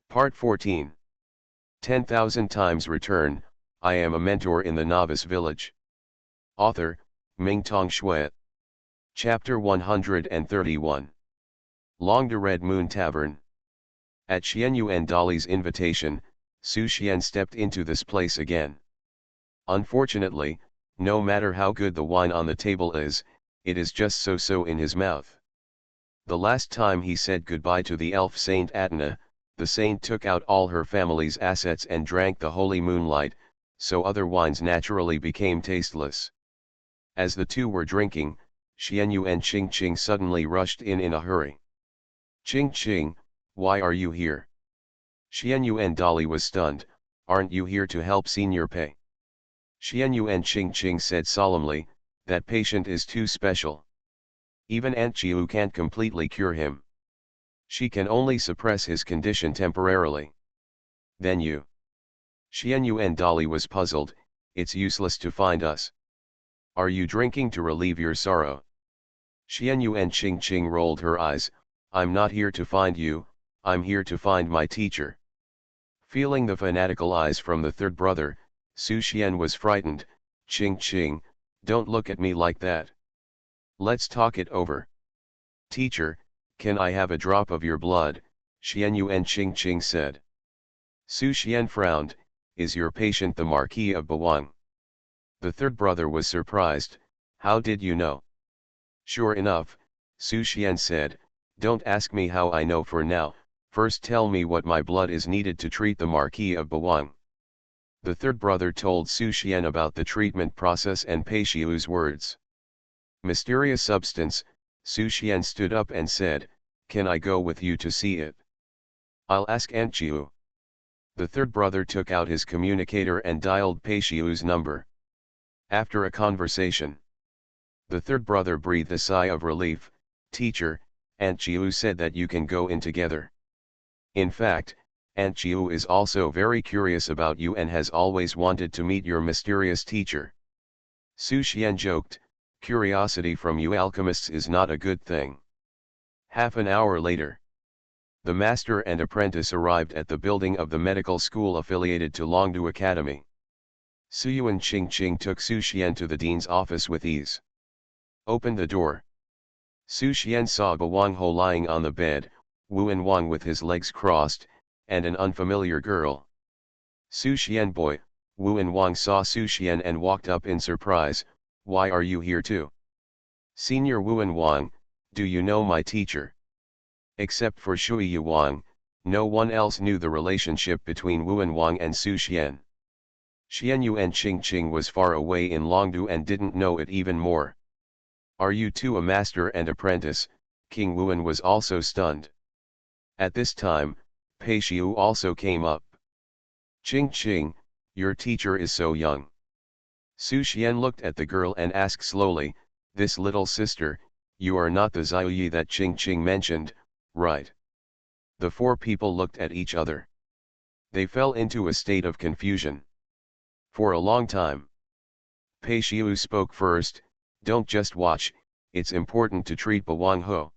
Part 14. 10,000 times return. I am a mentor in the Novice Village. Author, Mingtong Shui. Chapter 131. Long the Red Moon Tavern. At Xianyuan Dali's invitation, Su Xian stepped into this place again. Unfortunately, no matter how good the wine on the table is, it is just so-so in his mouth. The last time he said goodbye to the elf Saint Atena, the saint took out all her family's assets and drank the holy moonlight, so other wines naturally became tasteless. As the two were drinking, Xianyu and Qing suddenly rushed in a hurry. Qing, why are you here? Xianyu and Dali was stunned. Aren't you here to help Senior Pei? Xianyu and Qing said solemnly, that patient is too special. Even Aunt Chiu can't completely cure him. She can only suppress his condition temporarily. Then you. Xianyu and Dali was puzzled. It's useless to find us. Are you drinking to relieve your sorrow? Xianyu and Qing rolled her eyes. I'm not here to find you, I'm here to find my teacher. Feeling the fanatical eyes from the third brother, Su Xian was frightened. Qing, don't look at me like that. Let's talk it over. Teacher, can I have a drop of your blood? Xianyu and Qing said. Su Xian frowned. Is your patient the Marquis of Bawang? The third brother was surprised. How did you know? Sure enough, Su Xian said, don't ask me how I know for now, first tell me what my blood is needed to treat the Marquis of Bawang. The third brother told Su Xian about the treatment process and Pei Xiu's words. Mysterious substance. Su Xian stood up and said, can I go with you to see it? I'll ask Aunt Chiu. The third brother took out his communicator and dialed Pei Xiu's number. After a conversation, the third brother breathed a sigh of relief. Teacher, Aunt Chiu said that you can go in together. In fact, Aunt Chiu is also very curious about you and has always wanted to meet your mysterious teacher. Su Xian joked, curiosity from you alchemists is not a good thing. Half an hour later, the master and apprentice arrived at the building of the medical school affiliated to Longdu Academy. Su and Qing took Su Xian to the dean's office with ease. Open the door. Su Xian saw Bawang Ho lying on the bed, Wu and Wang with his legs crossed, and an unfamiliar girl. Su Xian boy, Wu and Wang saw Su Xian and walked up in surprise. Why are you here too? Senior Wu and Wang, do you know my teacher? Except for Shui Yu Wang, no one else knew the relationship between Wu and Wang and Su Xian. Xianyu and Qing was far away in Longdu and didn't know it even more. Are you two a master and apprentice? King Wuan was also stunned. At this time, Pei Xiu also came up. Qing, your teacher is so young. Su Xian looked at the girl and asked slowly, this little sister, you are not the Xiaoyi that Qing mentioned, right? The four people looked at each other. They fell into a state of confusion. For a long time, Pei Xiu spoke first, don't just watch, it's important to treat Bawang Ho.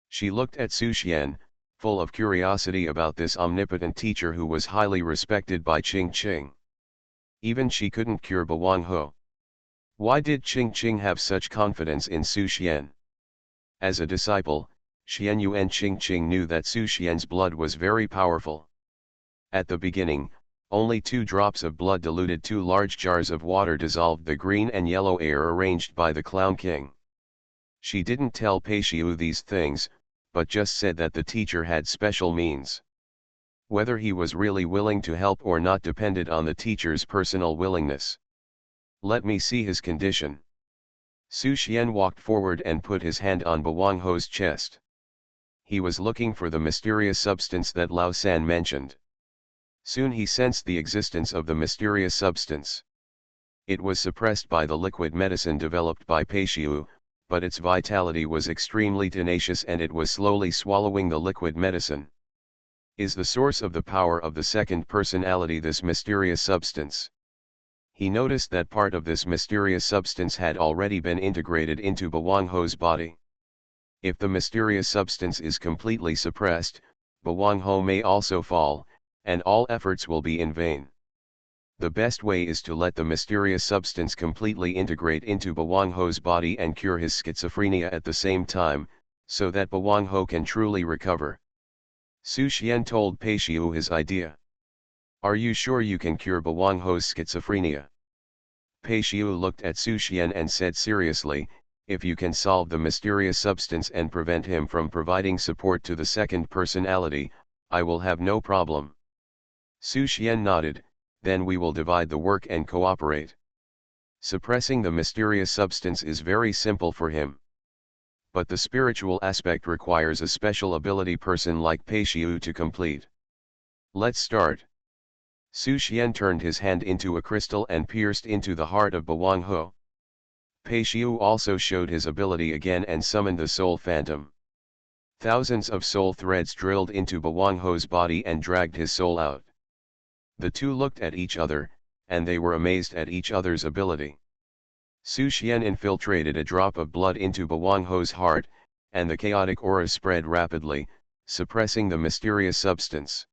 She looked at Su Xian, full of curiosity about this omnipotent teacher who was highly respected by Qing. Even she couldn't cure Bawang Ho. Why did Qing have such confidence in Su Xian? As a disciple, Xianyu and Qing knew that Su Xian's blood was very powerful. At the beginning, only 2 drops of blood diluted 2 large jars of water dissolved the green and yellow air arranged by the Clown King. She didn't tell Pei Xiu these things, but just said that the teacher had special means. Whether he was really willing to help or not depended on the teacher's personal willingness. Let me see his condition. Su Xian walked forward and put his hand on Bawang Ho's chest. He was looking for the mysterious substance that Lao San mentioned. Soon he sensed the existence of the mysterious substance. It was suppressed by the liquid medicine developed by Pei Xiu, but its vitality was extremely tenacious and it was slowly swallowing the liquid medicine. Is the source of the power of the second personality this mysterious substance? He noticed that part of this mysterious substance had already been integrated into Bawang Ho's body. If the mysterious substance is completely suppressed, Bawang Ho may also fall, and all efforts will be in vain. The best way is to let the mysterious substance completely integrate into Bawang Ho's body and cure his schizophrenia at the same time, so that Bawang Ho can truly recover. Su Xian told Pei Xiu his idea. Are you sure you can cure Bawang Ho's schizophrenia? Pei Xiu looked at Su Xian and said seriously, if you can solve the mysterious substance and prevent him from providing support to the second personality, I will have no problem. Su Xian nodded, then we will divide the work and cooperate. Suppressing the mysterious substance is very simple for him. But the spiritual aspect requires a special ability person like Pei Xiu to complete. Let's start. Su Xian turned his hand into a crystal and pierced into the heart of Bawang Ho. Pei Xiu also showed his ability again and summoned the soul phantom. Thousands of soul threads drilled into Bawang Ho's body and dragged his soul out. The two looked at each other, and they were amazed at each other's ability. Su Xian infiltrated a drop of blood into Bawang Ho's heart, and the chaotic aura spread rapidly, suppressing the mysterious substance.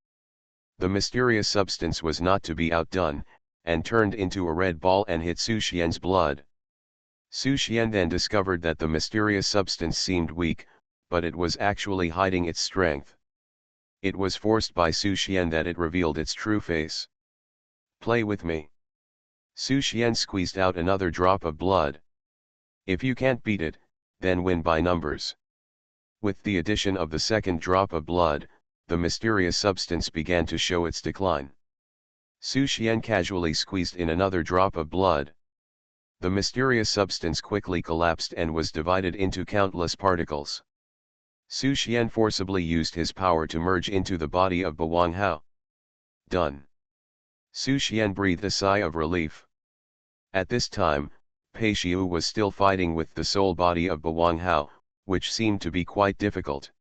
The mysterious substance was not to be outdone, and turned into a red ball and hit Su Xian's blood. Su Xian then discovered that the mysterious substance seemed weak, but it was actually hiding its strength. It was forced by Su Xian that it revealed its true face. Play with me. Su Xian squeezed out another drop of blood. If you can't beat it, then win by numbers. With the addition of the second drop of blood, the mysterious substance began to show its decline. Su Xian casually squeezed in another drop of blood. The mysterious substance quickly collapsed and was divided into countless particles. Su Xian forcibly used his power to merge into the body of Bawang Hao. Done. Su Xian breathed a sigh of relief. At this time, Pei Xiu was still fighting with the soul body of Bawang Hao, which seemed to be quite difficult.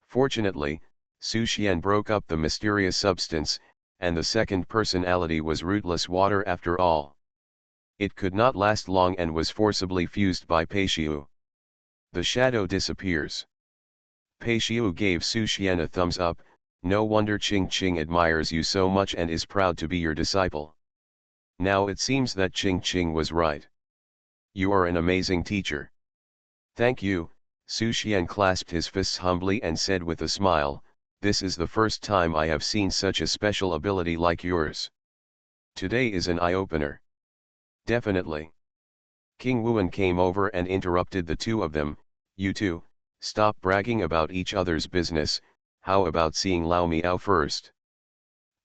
Fortunately, Su Xian broke up the mysterious substance, and the second personality was rootless water after all. It could not last long and was forcibly fused by Pei Xiu. The shadow disappears. Pei Xiu gave Su Xian a thumbs up. No wonder Qing Qing admires you so much and is proud to be your disciple. Now it seems that Qing Qing was right. You are an amazing teacher. Thank you. Su Xian clasped his fists humbly and said with a smile, this is the first time I have seen such a special ability like yours. Today is an eye-opener. Definitely. King Wuan came over and interrupted the two of them. You two, stop bragging about each other's business. How about seeing Lao Miao first?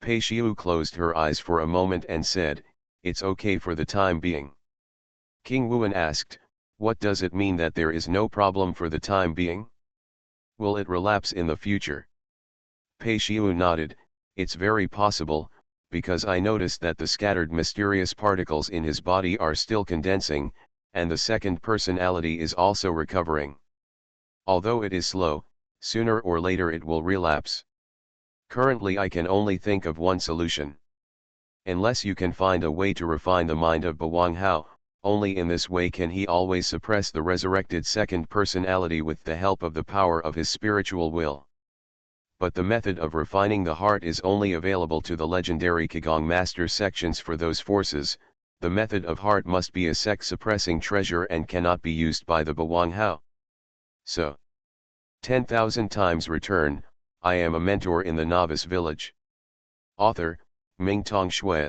Pei Xiu closed her eyes for a moment and said, it's okay for the time being. King Wuan asked, what does it mean that there is no problem for the time being? Will it relapse in the future? Pei Xiu nodded, it's very possible, because I noticed that the scattered mysterious particles in his body are still condensing, and the second personality is also recovering. Although it is slow, sooner or later it will relapse. Currently I can only think of one solution. Unless you can find a way to refine the mind of Bawang Hao, only in this way can he always suppress the resurrected second personality with the help of the power of his spiritual will. But the method of refining the heart is only available to the legendary Qigong master sections for those forces. The method of heart must be a sect-suppressing treasure and cannot be used by the Bawang Hao. So, 10,000 times return. I am a mentor in the Novice Village. Author, Mingtong Shui.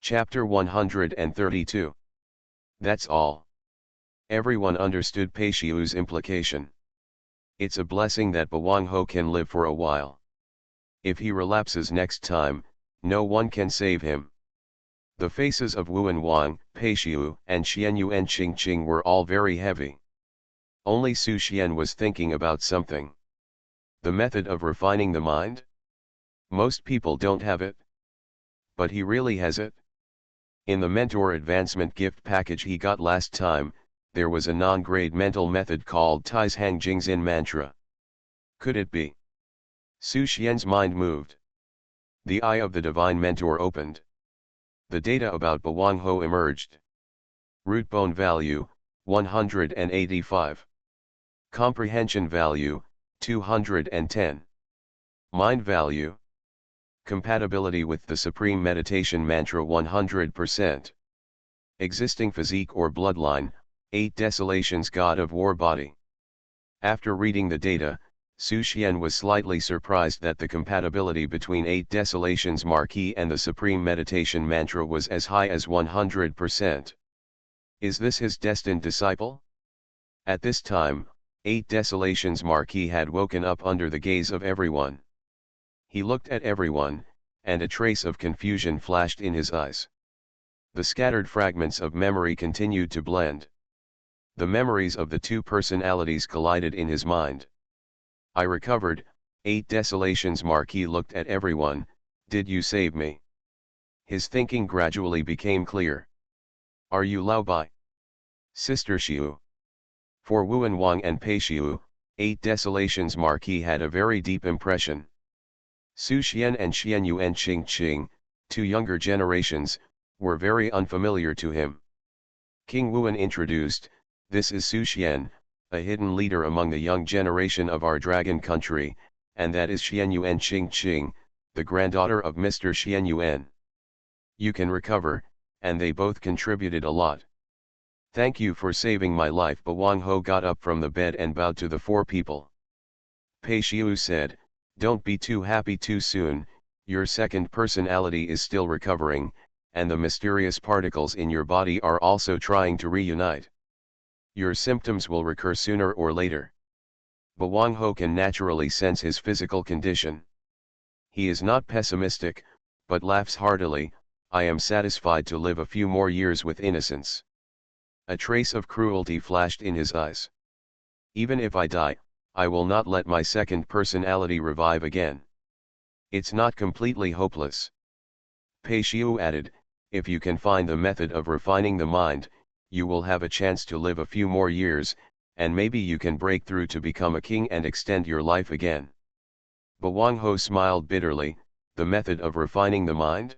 Chapter 132. That's all. Everyone understood Pei Xiu's implication. It's a blessing that Bawang Ho can live for a while. If he relapses next time, no one can save him. The faces of Wuan Wang, Pei Xiu, and Xianyu and Qing Qing were all very heavy. Only Su Xian was thinking about something. The method of refining the mind? Most people don't have it. But he really has it. In the mentor advancement gift package he got last time, there was a non-grade mental method called Tai's Hang Jingzin mantra. Could it be? Su Xian's mind moved. The eye of the divine mentor opened. The data about Bawang Ho emerged. Root bone value, 185. Comprehension value, 210. Mind value. Compatibility with the Supreme Meditation Mantra 100%. Existing physique or bloodline, 8 Desolations God of War body. After reading the data, Su Xian was slightly surprised that the compatibility between 8 Desolations Marquee and the Supreme Meditation Mantra was as high as 100%. Is this his destined disciple? At this time, 8 Desolations Marquee had woken up under the gaze of everyone. He looked at everyone, and a trace of confusion flashed in his eyes. The scattered fragments of memory continued to blend. The memories of the two personalities collided in his mind. I recovered. 8 Desolations Marquee looked at everyone. Did you save me? His thinking gradually became clear. Are you Lao Bai? Sister Xiu? For Wuan Wang and Pei Xiu, 8 Desolations Marquee had a very deep impression. Su Xian and Xian Yu and Qing Qing, two younger generations, were very unfamiliar to him. King Wuan introduced, "This is Su Xian, a hidden leader among the young generation of our dragon country, and that is Xian Yu and Qing Qing, the granddaughter of Mr. Xian Yuan. You can recover," and they both contributed a lot. "Thank you for saving my life." Ba Wang Ho got up from the bed and bowed to the four people. Pei Xiu said, "Don't be too happy too soon, your second personality is still recovering, and the mysterious particles in your body are also trying to reunite. Your symptoms will recur sooner or later." Ba Wang Ho can naturally sense his physical condition. He is not pessimistic, but laughs heartily. "I am satisfied to live a few more years with innocence." A trace of cruelty flashed in his eyes. "Even if I die, I will not let my second personality revive again. It's not completely hopeless." Pei Xiu added, "If you can find the method of refining the mind, you will have a chance to live a few more years, and maybe you can break through to become a king and extend your life again." Ba Wang Ho smiled bitterly. "The method of refining the mind?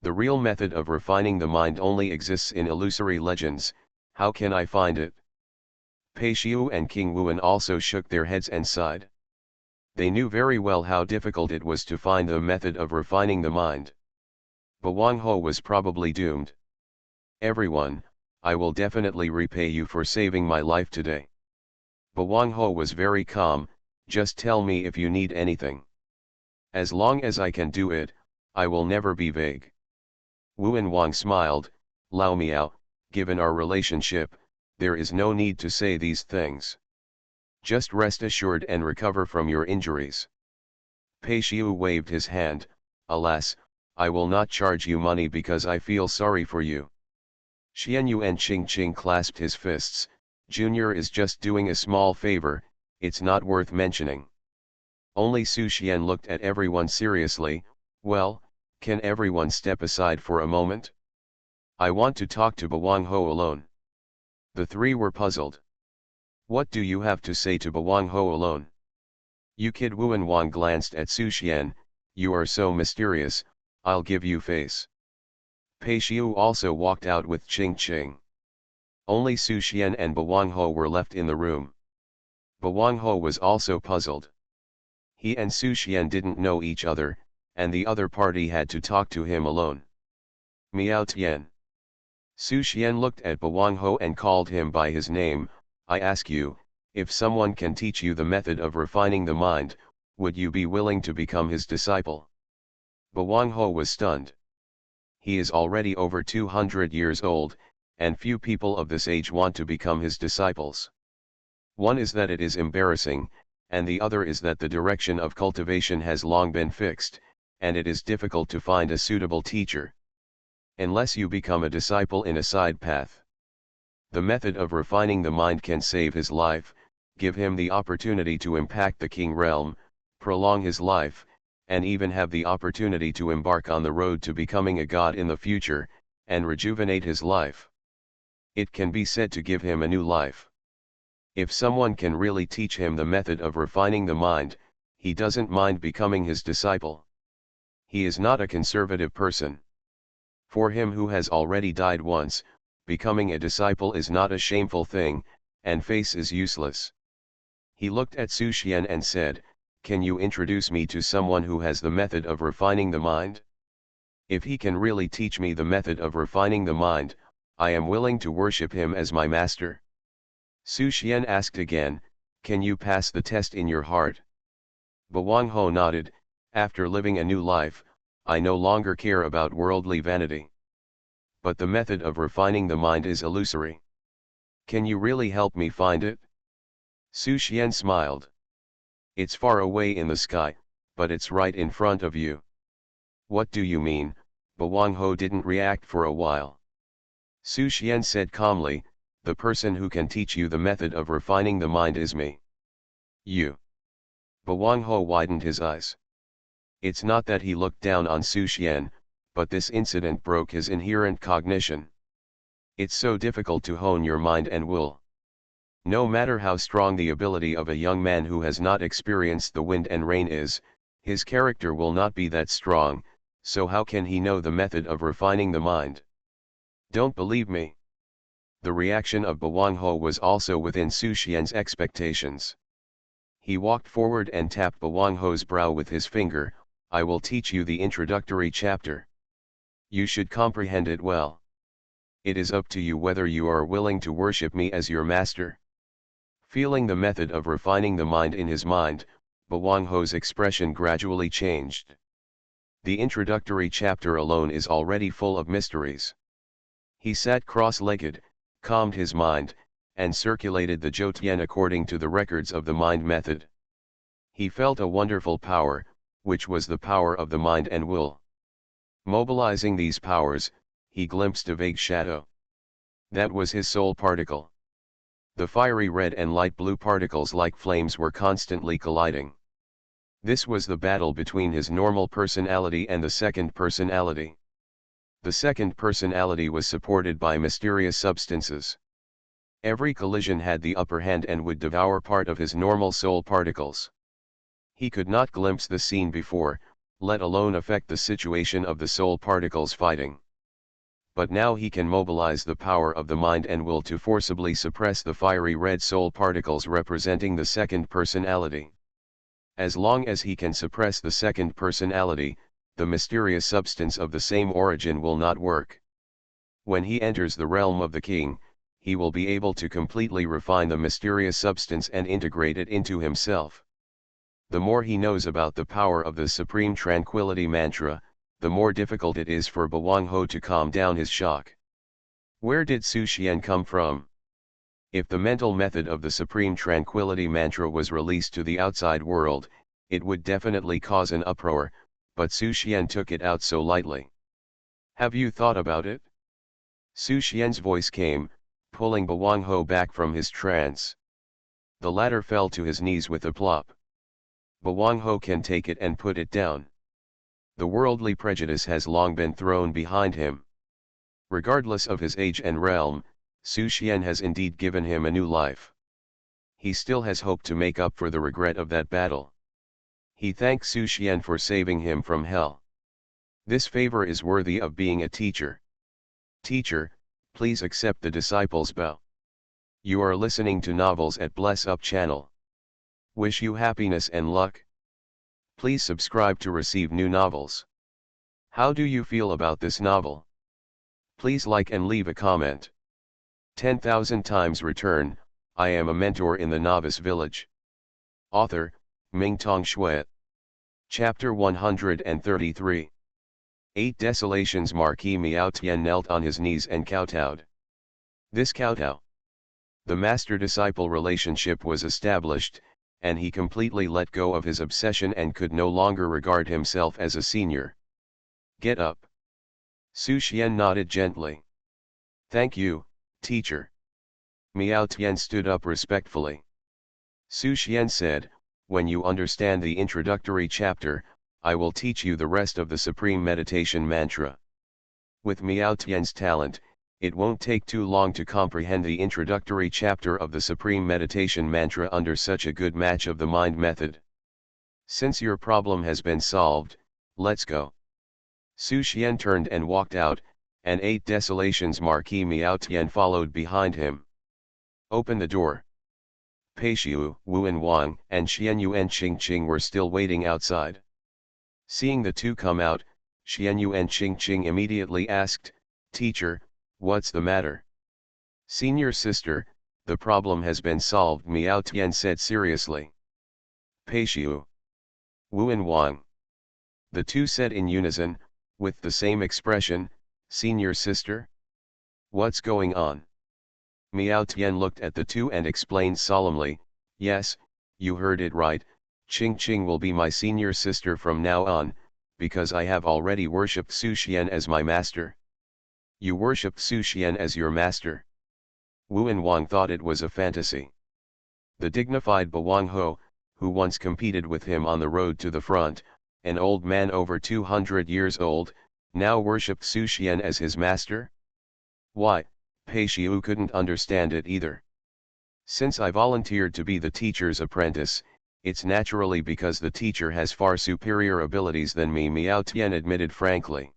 The real method of refining the mind only exists in illusory legends. How can I find it?" Pei Xiu and King Wuan also shook their heads and sighed. They knew very well how difficult it was to find the method of refining the mind. Ba Wang Ho was probably doomed. "Everyone, I will definitely repay you for saving my life today." Ba Wang Ho was very calm. "Just tell me if you need anything. As long as I can do it, I will never be vague." Wuan Wang smiled. "Lao Miao, given our relationship, there is no need to say these things. Just rest assured and recover from your injuries." Pei Xiu waved his hand. "Alas, I will not charge you money because I feel sorry for you." Xian Yu and Qing Qing clasped his fists. "Junior is just doing a small favor, it's not worth mentioning." Only Su Xian looked at everyone seriously. "Well, can everyone step aside for a moment? I want to talk to Ba Wang Ho alone." The three were puzzled. "What do you have to say to Ba Wang Ho alone?" "You kid." Wuan Wang glanced at Su Xian. "You are so mysterious, I'll give you face." Pei Xiu also walked out with Qing Qing. Only Su Xian and Ba Wang Ho were left in the room. Ba Wang Ho was also puzzled. He and Su Xian didn't know each other, and the other party had to talk to him alone. "Miao Tian." Su Xian looked at Ba Wang Ho and called him by his name. "I ask you, if someone can teach you the method of refining the mind, would you be willing to become his disciple?" Ba Wang Ho was stunned. He is already over 200 years old, and few people of this age want to become his disciples. One is that it is embarrassing, and the other is that the direction of cultivation has long been fixed, and it is difficult to find a suitable teacher. Unless you become a disciple in a side path. The method of refining the mind can save his life, give him the opportunity to impact the king realm, prolong his life, and even have the opportunity to embark on the road to becoming a god in the future, and rejuvenate his life. It can be said to give him a new life. If someone can really teach him the method of refining the mind, he doesn't mind becoming his disciple. He is not a conservative person. For him who has already died once, becoming a disciple is not a shameful thing, and face is useless. He looked at Su Xian and said, can you introduce me to someone who has the method of refining the mind? If he can really teach me the method of refining the mind, I am willing to worship him as my master. Su Xian asked again, can you pass the test in your heart? Bawang Ho nodded, after living a new life, I no longer care about worldly vanity. But the method of refining the mind is illusory. Can you really help me find it? Su Xian smiled. It's far away in the sky, but it's right in front of you. What do you mean? Bawang Ho didn't react for a while. Su Xian said calmly, the person who can teach you the method of refining the mind is me. You. Bawang Ho widened his eyes. It's not that he looked down on Su Xian, but this incident broke his inherent cognition. It's so difficult to hone your mind and will. No matter how strong the ability of a young man who has not experienced the wind and rain is, his character will not be that strong, so how can he know the method of refining the mind? Don't believe me. The reaction of Bawang Ho was also within Su Xian's expectations. He walked forward and tapped Bawang Ho's brow with his finger, I will teach you the introductory chapter. You should comprehend it well. It is up to you whether you are willing to worship me as your master. Feeling the method of refining the mind in his mind, Bawang Ho's expression gradually changed. The introductory chapter alone is already full of mysteries. He sat cross-legged, calmed his mind, and circulated the Zhoutian according to the records of the mind method. He felt a wonderful power, which was the power of the mind and will. Mobilizing these powers, he glimpsed a vague shadow. That was his soul particle. The fiery red and light blue particles like flames were constantly colliding. This was the battle between his normal personality and the second personality. The second personality was supported by mysterious substances. Every collision had the upper hand and would devour part of his normal soul particles. He could not glimpse the scene before, let alone affect the situation of the soul particles fighting. But now he can mobilize the power of the mind and will to forcibly suppress the fiery red soul particles representing the second personality. As long as he can suppress the second personality, the mysterious substance of the same origin will not work. When he enters the realm of the king, he will be able to completely refine the mysterious substance and integrate it into himself. The more he knows about the power of the Supreme Tranquility Mantra, the more difficult it is for Bawang Ho to calm down his shock. Where did Su Xian come from? If the mental method of the Supreme Tranquility Mantra was released to the outside world, it would definitely cause an uproar, but Su Xian took it out so lightly. Have you thought about it? Su Xian's voice came, pulling Bawang Ho back from his trance. The latter fell to his knees with a plop. Bawang Ho can take it and put it down. The worldly prejudice has long been thrown behind him. Regardless of his age and realm, Su Xian has indeed given him a new life. He still has hope to make up for the regret of that battle. He thanks Su Xian for saving him from hell. This favor is worthy of being a teacher. Teacher, please accept the disciples' bow. You are listening to Novels at Bless Up channel. Wish you happiness and luck. Please subscribe to receive new novels. How do you feel about this novel? Please like and leave a comment. 10,000 times return, I am a mentor in the Novice Village. Author, Mingtong Shui. Chapter 133. 8 Desolations. Marquis Miao Tian knelt on his knees and kowtowed. This kowtow. The master-disciple relationship was established, and he completely let go of his obsession and could no longer regard himself as a senior. Get up. Su Xian nodded gently. Thank you, teacher. Miao Tian stood up respectfully. Su Xian said, when you understand the introductory chapter, I will teach you the rest of the Supreme Meditation Mantra. With Miao Tian's talent, it won't take too long to comprehend the introductory chapter of the Supreme Meditation Mantra under such a good match of the mind method. Since your problem has been solved, let's go. Su Xian turned and walked out, and 8 Desolations. Marquis Miao Tian followed behind him. Open the door. Pei Xiu, Wu and Wang, and Xianyu and Qingqing were still waiting outside. Seeing the two come out, Xianyu and Qingqing immediately asked, "Teacher, what's the matter?" "Senior sister, the problem has been solved," Miao Tian said seriously. "Pei Xiu, Wu and Wang," the two said in unison, with the same expression, "Senior sister? What's going on?" Miao Tian looked at the two and explained solemnly, "Yes, you heard it right, Qingqing will be my senior sister from now on, because I have already worshipped Su Xian as my master." "You worshipped Su Xian as your master?" Wu and Wang thought it was a fantasy. The dignified Bawang Ho, who once competed with him on the road to the front, an old man over 200 years old, now worshipped Su Xian as his master? Why, Pei Xiu couldn't understand it either. "Since I volunteered to be the teacher's apprentice, it's naturally because the teacher has far superior abilities than me," Miao Tian admitted frankly.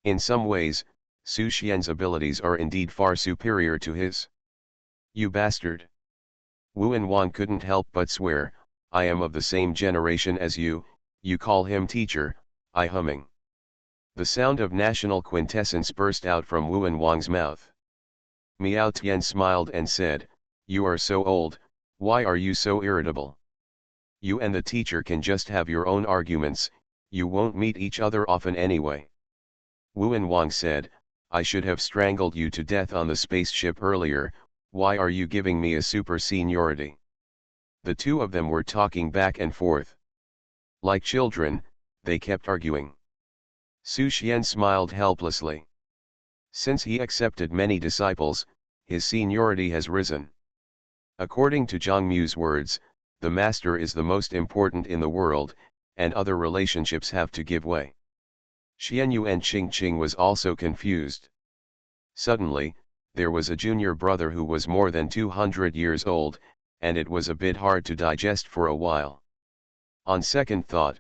"In some ways, Su Xian's abilities are indeed far superior to his." "You bastard!" Wu and Wang couldn't help but swear, "I am of the same generation as you, you call him teacher, I humming." The sound of national quintessence burst out from Wu and Wang's mouth. Miao Tian smiled and said, "You are so old, why are you so irritable? You and the teacher can just have your own arguments, you won't meet each other often anyway." Wu and Wang said, "I should have strangled you to death on the spaceship earlier, why are you giving me a super seniority?" The two of them were talking back and forth. Like children, they kept arguing. Su Xian smiled helplessly. Since he accepted many disciples, his seniority has risen. According to Zhang Mu's words, the master is the most important in the world, and other relationships have to give way. Xianyu and Qingqing was also confused. Suddenly, there was a junior brother who was more than 200 years old, and it was a bit hard to digest for a while. On second thought,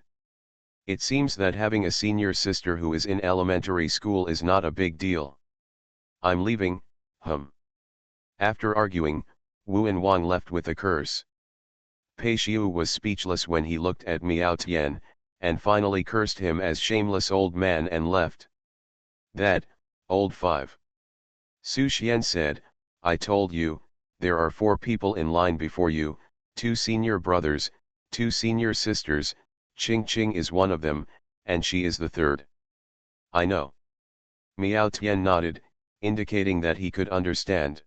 it seems that having a senior sister who is in elementary school is not a big deal. "I'm leaving, hum." After arguing, Wu and Wang left with a curse. Pei Xiu was speechless when he looked at Miao Tian, and finally cursed him as shameless old man and left. "That, old five." Su Xian said, "I told you, there are 4 people in line before you, 2 senior brothers, 2 senior sisters, Qingqing is one of them, and she is the third." "I know." Miao Tian nodded, indicating that he could understand.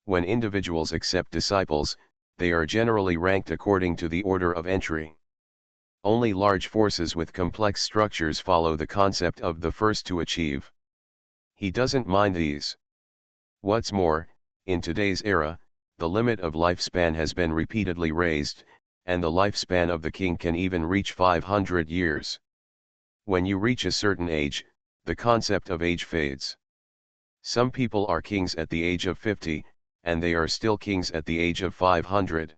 When individuals accept disciples, they are generally ranked according to the order of entry. Only large forces with complex structures follow the concept of the first to achieve. He doesn't mind these. What's more, in today's era, the limit of lifespan has been repeatedly raised, and the lifespan of the king can even reach 500 years. When you reach a certain age, the concept of age fades. Some people are kings at the age of 50, and they are still kings at the age of 500.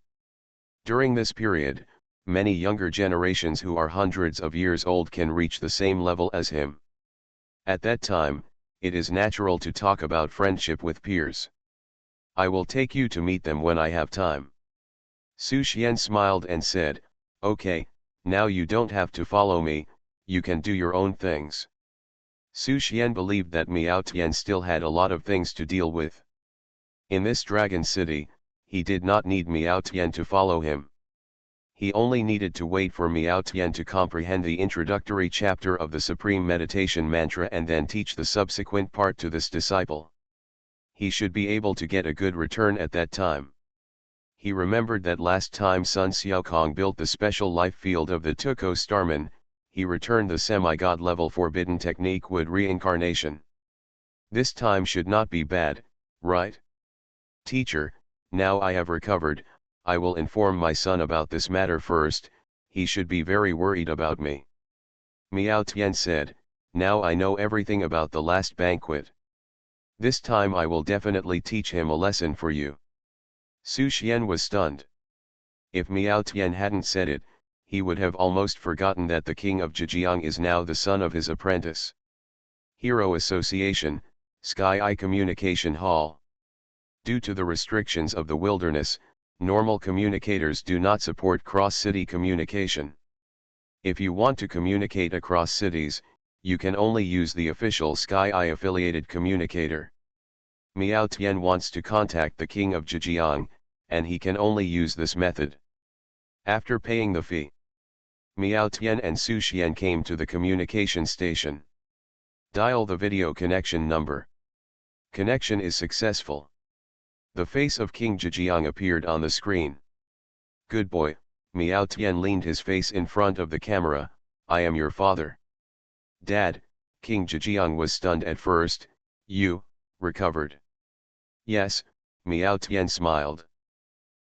During this period, many younger generations who are hundreds of years old can reach the same level as him. At that time, it is natural to talk about friendship with peers. "I will take you to meet them when I have time." Su Xian smiled and said, "Okay, now you don't have to follow me, you can do your own things." Su Xian believed that Miao Tian still had a lot of things to deal with. In this dragon city, he did not need Miao Tian to follow him. He only needed to wait for Miao Tian to comprehend the introductory chapter of the Supreme Meditation Mantra and then teach the subsequent part to this disciple. He should be able to get a good return at that time. He remembered that last time Sun Xiaokong built the special life field of the Tuko Starman, he returned the semi-god level forbidden technique wood reincarnation. This time should not be bad, right? "Teacher, now I have recovered, I will inform my son about this matter first, he should be very worried about me." Miao Tian said, "Now I know everything about the last banquet. This time I will definitely teach him a lesson for you." Su Xian was stunned. If Miao Tian hadn't said it, he would have almost forgotten that the king of Zhejiang is now the son of his apprentice. Hero Association, Sky Eye Communication Hall. Due to the restrictions of the wilderness, Normal communicators do not support cross-city communication. If you want to communicate across cities, you can only use the official Sky-I affiliated communicator. Miao Tian wants to contact the king of Zhejiang, and he can only use this method. After paying the fee, Miao Tian and Su Xian came to the communication station. Dial the video connection number. Connection is successful. The face of King Zhejiang appeared on the screen. Good boy, Miao Tian leaned his face in front of the camera. I am your father. Dad, King Zhejiang was stunned at first. You recovered? Yes, Miao Tian smiled.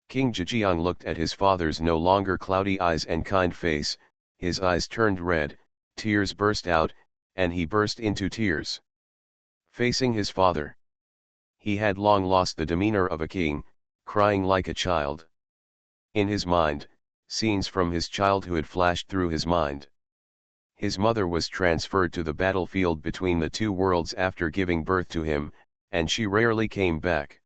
King Zhejiang looked at his father's no longer cloudy eyes and kind face. His eyes turned red, tears burst out, and he burst into tears. Facing his father, he had long lost the demeanor of a king, crying like a child. In his mind, scenes from his childhood flashed through his mind. His mother was transferred to the battlefield between the two worlds after giving birth to him, and she rarely came back.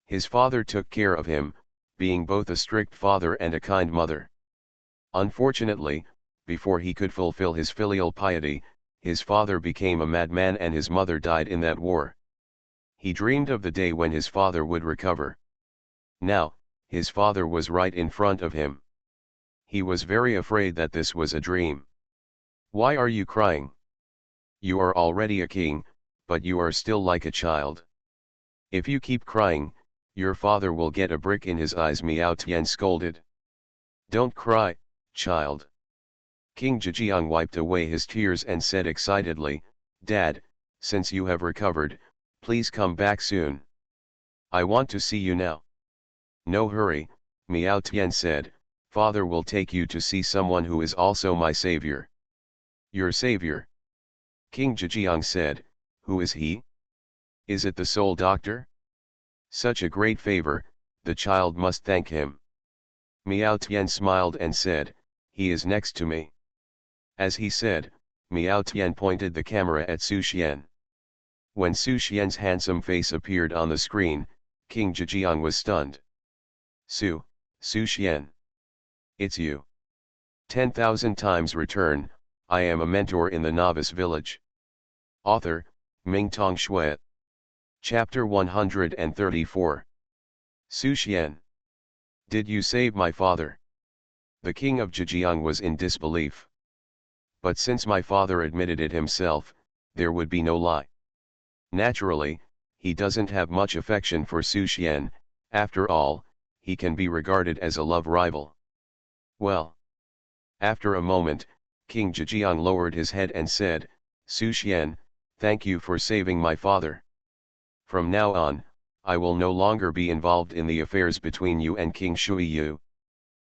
His father took care of him, being both a strict father and a kind mother. Unfortunately, before he could fulfill his filial piety, his father became a madman and his mother died in that war. He dreamed of the day when his father would recover. Now, his father was right in front of him. He was very afraid that this was a dream. Why are you crying? You are already a king, but you are still like a child. If you keep crying, your father will get a brick in his eyes, Miao Tian scolded. Don't cry, child. King Zhejiang wiped away his tears and said excitedly, Dad, since you have recovered, please come back soon. I want to see you now. No hurry, Miao Tian said, Father will take you to see someone who is also my savior. Your savior? King Zhejiang said, who is he? Is it the soul doctor? Such a great favor, the child must thank him. Miao Tian smiled and said, he is next to me. As he said, Miao Tian pointed the camera at Su Xian. When Su Xian's handsome face appeared on the screen, King Zhejiang was stunned. Su Xian. It's you. 10,000 times return, I am a mentor in the Novice Village. Author, Mingtong Shui. Chapter 134. Su Xian. Did you save my father? The king of Zhejiang was in disbelief. But since my father admitted it himself, there would be no lie. Naturally, he doesn't have much affection for Su Xian. After all, he can be regarded as a love rival. Well. After a moment, King Zhejiang lowered his head and said, Su Xian, thank you for saving my father. From now on, I will no longer be involved in the affairs between you and King Shui Yu.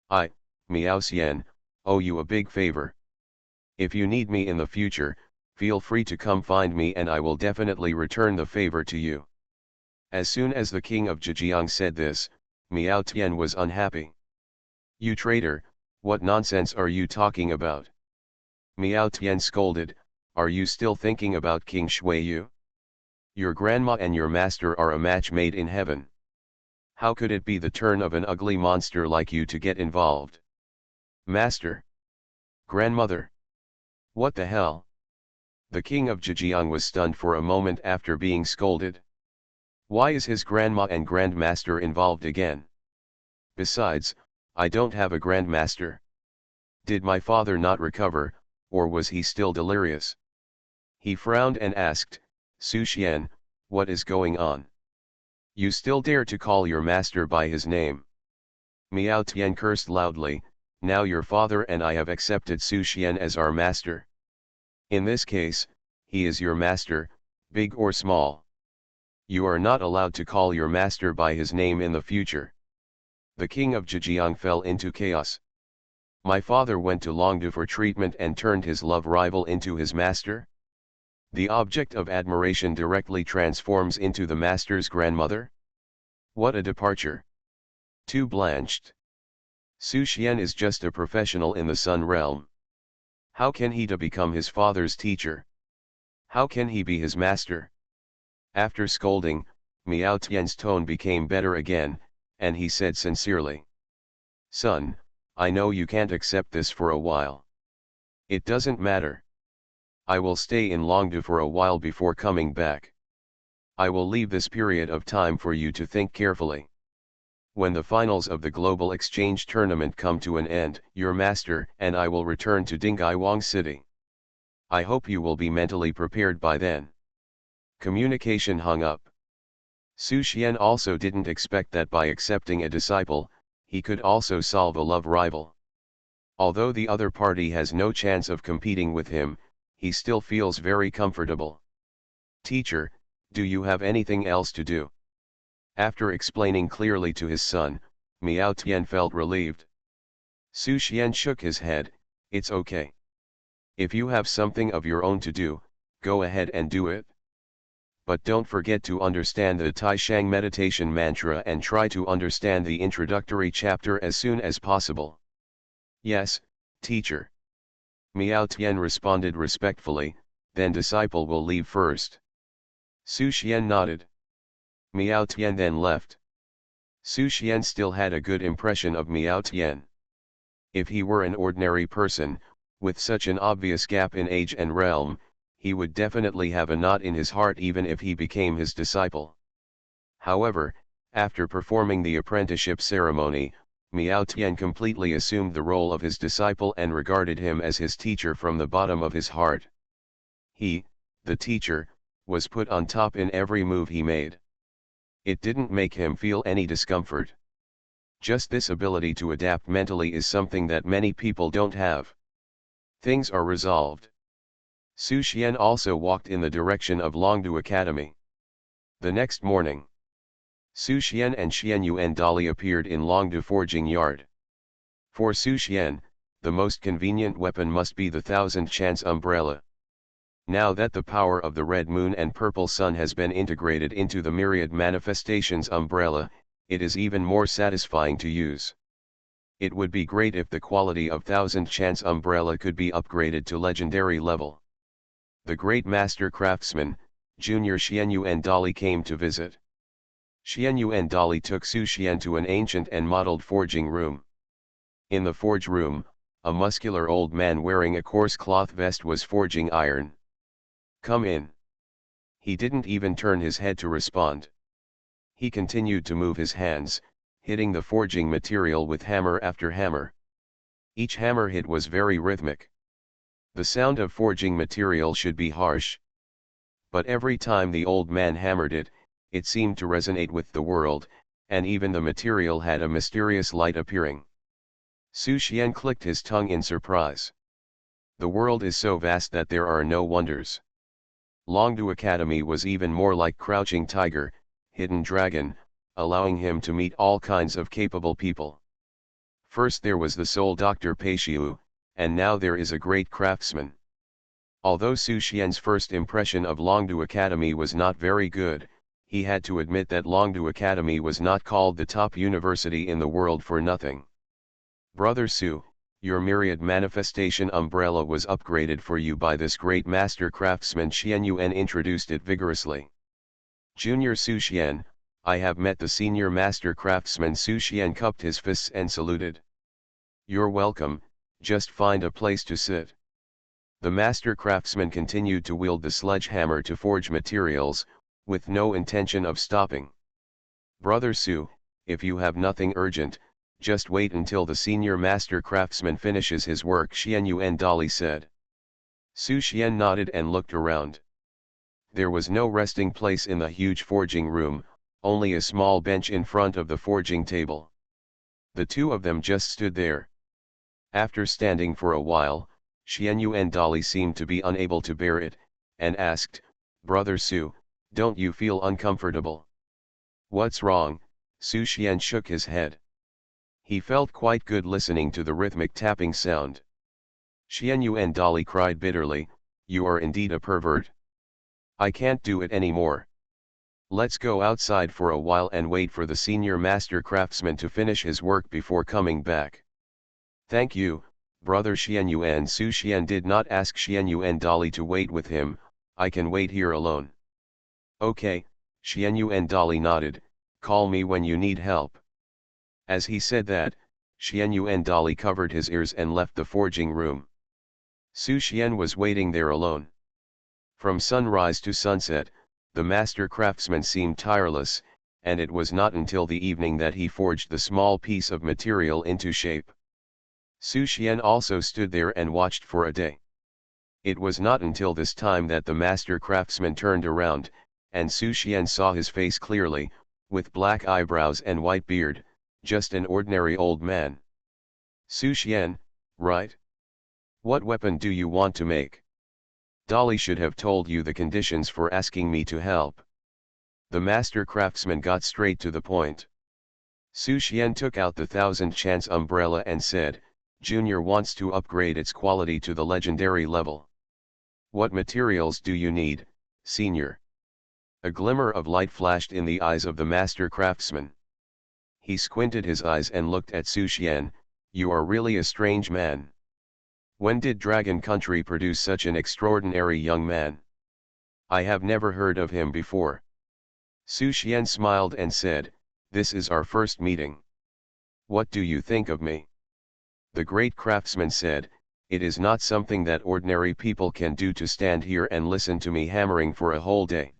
I, Miao Xian, owe you a big favor. If you need me in the future, feel free to come find me and I will definitely return the favor to you. As soon as the king of Zhejiang said this, Miao Tian was unhappy. You traitor, what nonsense are you talking about? Miao Tian scolded, are you still thinking about King Shui Yu? Your grandma and your master are a match made in heaven. How could it be the turn of an ugly monster like you to get involved? Master? Grandmother? What the hell? The king of Zhejiang was stunned for a moment after being scolded. Why is his grandma and grandmaster involved again? Besides, I don't have a grandmaster. Did my father not recover, or was he still delirious? He frowned and asked, Su Xian, what is going on? You still dare to call your master by his name? Miao Tian cursed loudly, now your father and I have accepted Su Xian as our master. In this case, he is your master, big or small. You are not allowed to call your master by his name in the future. The king of Zhejiang fell into chaos. My father went to Longdu for treatment and turned his love rival into his master? The object of admiration directly transforms into the master's grandmother? What a departure! Too blanched. Su Xian is just a professional in the Sun realm. How can he become his father's teacher? How can he be his master? After scolding, Miao Tian's tone became better again, and he said sincerely, "Son, I know you can't accept this for a while. It doesn't matter. I will stay in Longdu for a while before coming back. I will leave this period of time for you to think carefully. When the finals of the Global Exchange Tournament come to an end, your master and I will return to Dinghaiwang City. I hope you will be mentally prepared by then." Communication hung up. Su Xian also didn't expect that by accepting a disciple, he could also solve a love rival. Although the other party has no chance of competing with him, he still feels very comfortable. "Teacher, do you have anything else to do?" After explaining clearly to his son, Miao Tian felt relieved. Su Xian shook his head, "It's okay. If you have something of your own to do, go ahead and do it. But don't forget to understand the Taishang meditation mantra and try to understand the introductory chapter as soon as possible." "Yes, teacher." Miao Tian responded respectfully, "Then disciple will leave first." Su Xian nodded. Miao Tian then left. Su Xian still had a good impression of Miao Tian. If he were an ordinary person, with such an obvious gap in age and realm, he would definitely have a knot in his heart even if he became his disciple. However, after performing the apprenticeship ceremony, Miao Tian completely assumed the role of his disciple and regarded him as his teacher from the bottom of his heart. He, the teacher, was put on top in every move he made. It didn't make him feel any discomfort. Just this ability to adapt mentally is something that many people don't have. Things are resolved. Su Xian also walked in the direction of Longdu Academy. The next morning, Su Xian and Xian Yuan Dali appeared in Longdu forging yard. For Su Xian, the most convenient weapon must be the Thousand Chance umbrella. Now that the power of the red moon and purple sun has been integrated into the myriad manifestations umbrella, it is even more satisfying to use. It would be great if the quality of Thousand Chance umbrella could be upgraded to legendary level. The great master craftsman, Junior Xian Yuan Dali came to visit. Xian Yuan Dali took Su Xian to an ancient and modeled forging room. In the forge room, a muscular old man wearing a coarse cloth vest was forging iron. "Come in." He didn't even turn his head to respond. He continued to move his hands, hitting the forging material with hammer after hammer. Each hammer hit was very rhythmic. The sound of forging material should be harsh. But every time the old man hammered it, it seemed to resonate with the world, and even the material had a mysterious light appearing. Su Xian clicked his tongue in surprise. The world is so vast that there are no wonders. Longdu Academy was even more like Crouching Tiger, Hidden Dragon, allowing him to meet all kinds of capable people. First there was the soul Dr. Peixiu, and now there is a great craftsman. Although Su Xian's first impression of Longdu Academy was not very good, he had to admit that Longdu Academy was not called the top university in the world for nothing. "Brother Su, your myriad manifestation umbrella was upgraded for you by this great master craftsman," Xian Yuan introduced it vigorously. "Junior Su Xian, I have met the senior master craftsman." Su Xian cupped his fists and saluted. "You're welcome, just find a place to sit." The master craftsman continued to wield the sledgehammer to forge materials, with no intention of stopping. "Brother Su, if you have nothing urgent, just wait until the senior master craftsman finishes his work," Xian Yuan Dali said. Su Xian nodded and looked around. There was no resting place in the huge forging room, only a small bench in front of the forging table. The two of them just stood there. After standing for a while, Xian Yuan Dali seemed to be unable to bear it, and asked, "Brother Su, don't you feel uncomfortable?" "What's wrong?" Su Xian shook his head. He felt quite good listening to the rhythmic tapping sound. Xian Yuan Dali cried bitterly, "You are indeed a pervert. I can't do it anymore. Let's go outside for a while and wait for the senior master craftsman to finish his work before coming back." "Thank you, brother Xian Yuan." Su Xian did not ask Xian Yuan Dali to wait with him. "I can wait here alone." "Okay," Xian Yuan Dali nodded, "call me when you need help." As he said that, Xianyuan Dali covered his ears and left the forging room. Su Xian was waiting there alone. From sunrise to sunset, the master craftsman seemed tireless, and it was not until the evening that he forged the small piece of material into shape. Su Xian also stood there and watched for a day. It was not until this time that the master craftsman turned around, and Su Xian saw his face clearly, with black eyebrows and white beard, just an ordinary old man. Su Xian, right? What weapon do you want to make? Dali should have told you the conditions for asking me to help. The master craftsman got straight to the point. Su Xian took out the 1000 chance umbrella and said, Junior wants to upgrade its quality to the legendary level. What materials do you need, Senior? A glimmer of light flashed in the eyes of the master craftsman. He squinted his eyes and looked at Su Xian. You are really a strange man. When did Dragon Country produce such an extraordinary young man? I have never heard of him before. Su Xian smiled and said, This is our first meeting. What do you think of me? The great craftsman said, It is not something that ordinary people can do to stand here and listen to me hammering for a whole day.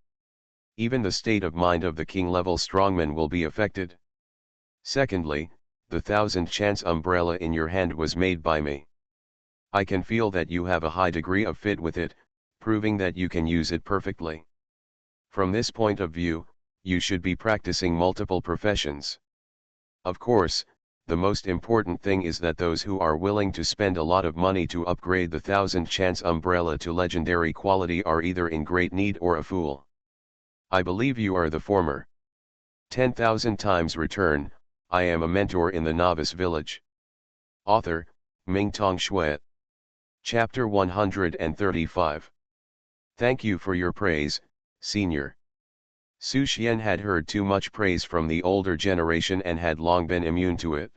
Even the state of mind of the king-level strongman will be affected. Secondly, the 1000 chance umbrella in your hand was made by me. I can feel that you have a high degree of fit with it, proving that you can use it perfectly. From this point of view, you should be practicing multiple professions. Of course, the most important thing is that those who are willing to spend a lot of money to upgrade the 1000 chance umbrella to legendary quality are either in great need or a fool. I believe you are the former. 10,000 times return. I am a mentor in the Novice Village. Author, Mingtong Shui. Chapter 135. Thank you for your praise, Senior. Su Xian had heard too much praise from the older generation and had long been immune to it.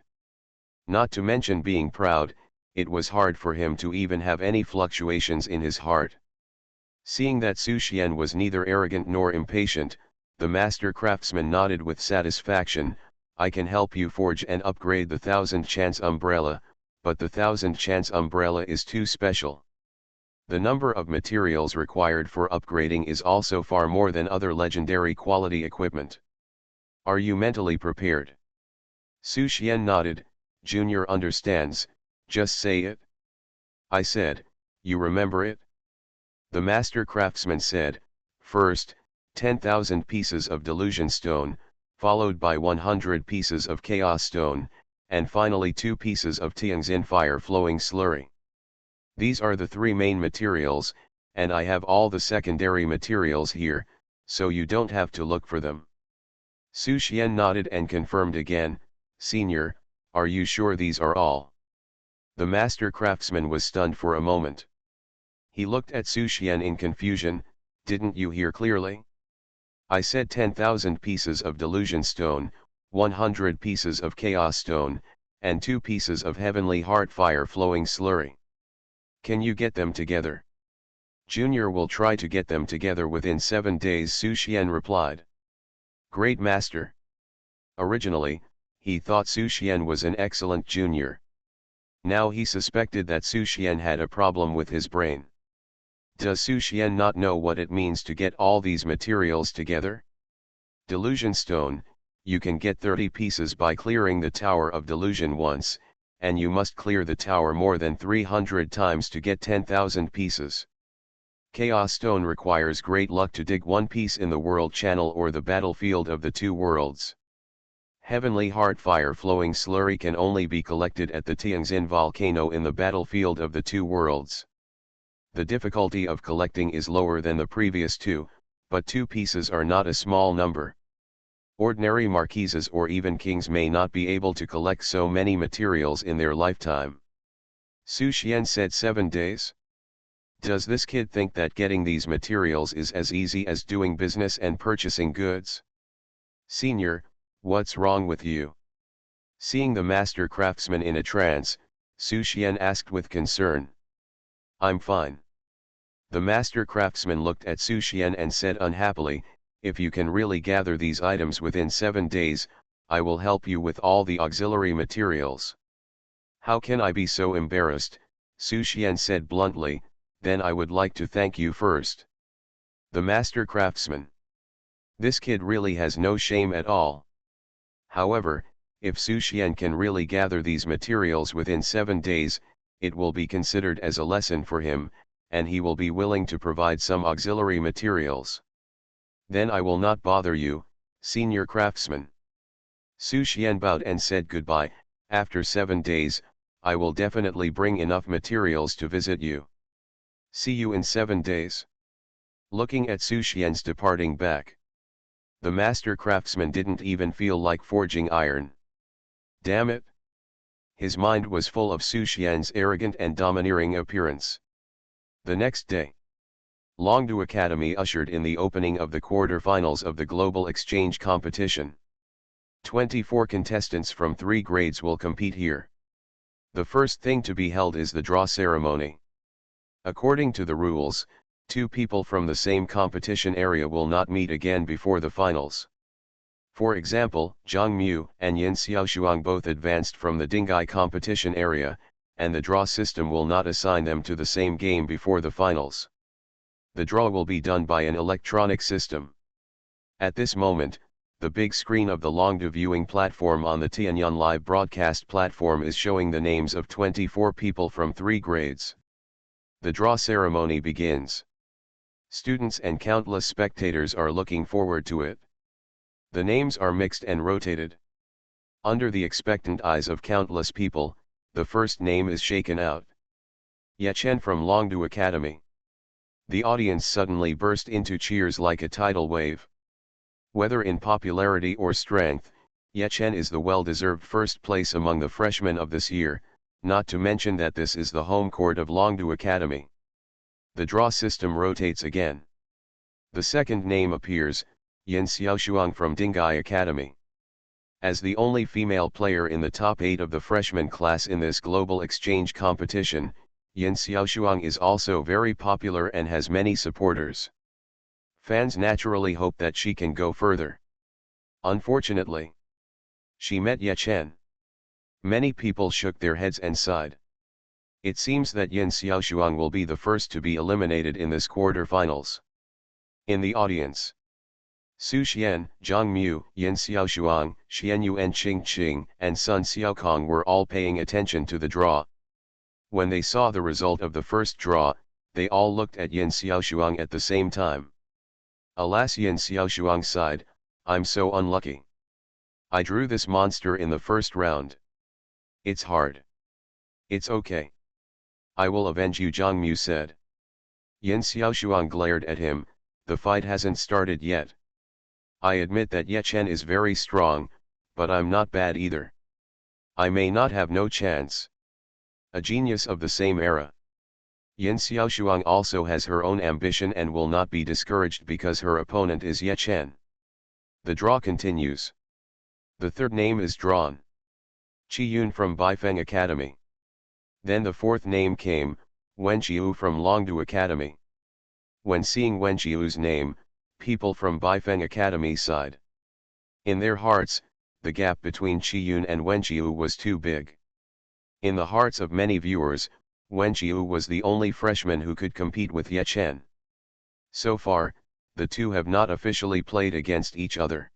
Not to mention being proud, it was hard for him to even have any fluctuations in his heart. Seeing that Su Xian was neither arrogant nor impatient, the master craftsman nodded with satisfaction. I can help you forge and upgrade the 1000 chance umbrella, but the 1000 chance umbrella is too special. The number of materials required for upgrading is also far more than other legendary quality equipment. Are you mentally prepared? Su Xian nodded. Junior understands, just say it. I said, you remember it? The master craftsman said, first, 10,000 pieces of delusion stone, followed by 100 pieces of chaos stone, and finally 2 pieces of Tianxin fire-flowing slurry. These are the 3 main materials, and I have all the secondary materials here, so you don't have to look for them. Su Xian nodded and confirmed again, Senior, are you sure these are all? The master craftsman was stunned for a moment. He looked at Su Xian in confusion. Didn't you hear clearly? I said 10,000 pieces of delusion stone, 100 pieces of chaos stone, and 2 pieces of heavenly heart fire flowing slurry. Can you get them together? Junior will try to get them together within 7 days, Su Xian replied. Great master. Originally, he thought Su Xian was an excellent junior. Now he suspected that Su Xian had a problem with his brain. Does Su Xian not know what it means to get all these materials together? Delusion stone, you can get 30 pieces by clearing the Tower of Delusion once, and you must clear the tower more than 300 times to get 10,000 pieces. Chaos stone requires great luck to dig one piece in the world channel or the battlefield of the 2 worlds. Heavenly heart fire flowing slurry can only be collected at the Tianxin volcano in the battlefield of the 2 worlds. The difficulty of collecting is lower than the previous 2, but 2 pieces are not a small number. Ordinary marquises or even kings may not be able to collect so many materials in their lifetime. Su Xian said 7 days? Does this kid think that getting these materials is as easy as doing business and purchasing goods? Senior, what's wrong with you? Seeing the master craftsman in a trance, Su Xian asked with concern. I'm fine. The master craftsman looked at Su Xian and said unhappily, if you can really gather these items within 7 days, I will help you with all the auxiliary materials. How can I be so embarrassed, Su Xian said bluntly, then I would like to thank you first. The master craftsman. This kid really has no shame at all. However, if Su Xian can really gather these materials within 7 days, it will be considered as a lesson for him, and he will be willing to provide some auxiliary materials. Then I will not bother you, senior craftsman. Su Xian bowed and said goodbye. After 7 days, I will definitely bring enough materials to visit you. See you in 7 days. Looking at Su Xian's departing back, the master craftsman didn't even feel like forging iron. Damn it! His mind was full of Su Xian's arrogant and domineering appearance. The next day, Longdu Academy ushered in the opening of the quarter-finals of the Global Exchange Competition. 24 contestants from 3 grades will compete here. The first thing to be held is the draw ceremony. According to the rules, 2 people from the same competition area will not meet again before the finals. For example, Zhang Mu and Yin Xiaoshuang both advanced from the Dingai competition area, and the draw system will not assign them to the same game before the finals. The draw will be done by an electronic system. At this moment, the big screen of the Longdu viewing platform on the Tianyang live broadcast platform is showing the names of 24 people from 3 grades. The draw ceremony begins. Students and countless spectators are looking forward to it. The names are mixed and rotated. Under the expectant eyes of countless people, the first name is shaken out. Ye Chen from Longdu Academy. The audience suddenly burst into cheers like a tidal wave. Whether in popularity or strength, Ye Chen is the well-deserved first place among the freshmen of this year, not to mention that this is the home court of Longdu Academy. The draw system rotates again. The second name appears, Yin Xiaoshuang from Dingai Academy. As the only female player in the top 8 of the freshman class in this global exchange competition, Yin Xiaoshuang is also very popular and has many supporters. Fans naturally hope that she can go further. Unfortunately, she met Ye Chen. Many people shook their heads and sighed. It seems that Yin Xiaoshuang will be the first to be eliminated in this quarter-finals. In the audience, Su Xian, Zhang Mu, Yin Xiaoshuang, Xianyuan Qingqing, and Sun Xiaokong were all paying attention to the draw. When they saw the result of the first draw, they all looked at Yin Xiaoshuang at the same time. Alas, Yin Xiaoshuang sighed, I'm so unlucky. I drew this monster in the first round. It's hard. It's okay. I will avenge you, Zhang Mu said. Yin Xiaoshuang glared at him, the fight hasn't started yet. I admit that Ye Chen is very strong, but I'm not bad either. I may not have no chance. A genius of the same era. Yin Xiaoshuang also has her own ambition and will not be discouraged because her opponent is Ye Chen. The draw continues. The third name is drawn. Qi Yun from Baifeng Academy. Then the fourth name came, Wen Qiu from Longdu Academy. When seeing Wen Qiu's name, people from Baifeng Academy sighed. In their hearts, the gap between Qi Yun and Wen Qiu was too big. In the hearts of many viewers, Wen Qiu was the only freshman who could compete with Ye Chen. So far, the two have not officially played against each other.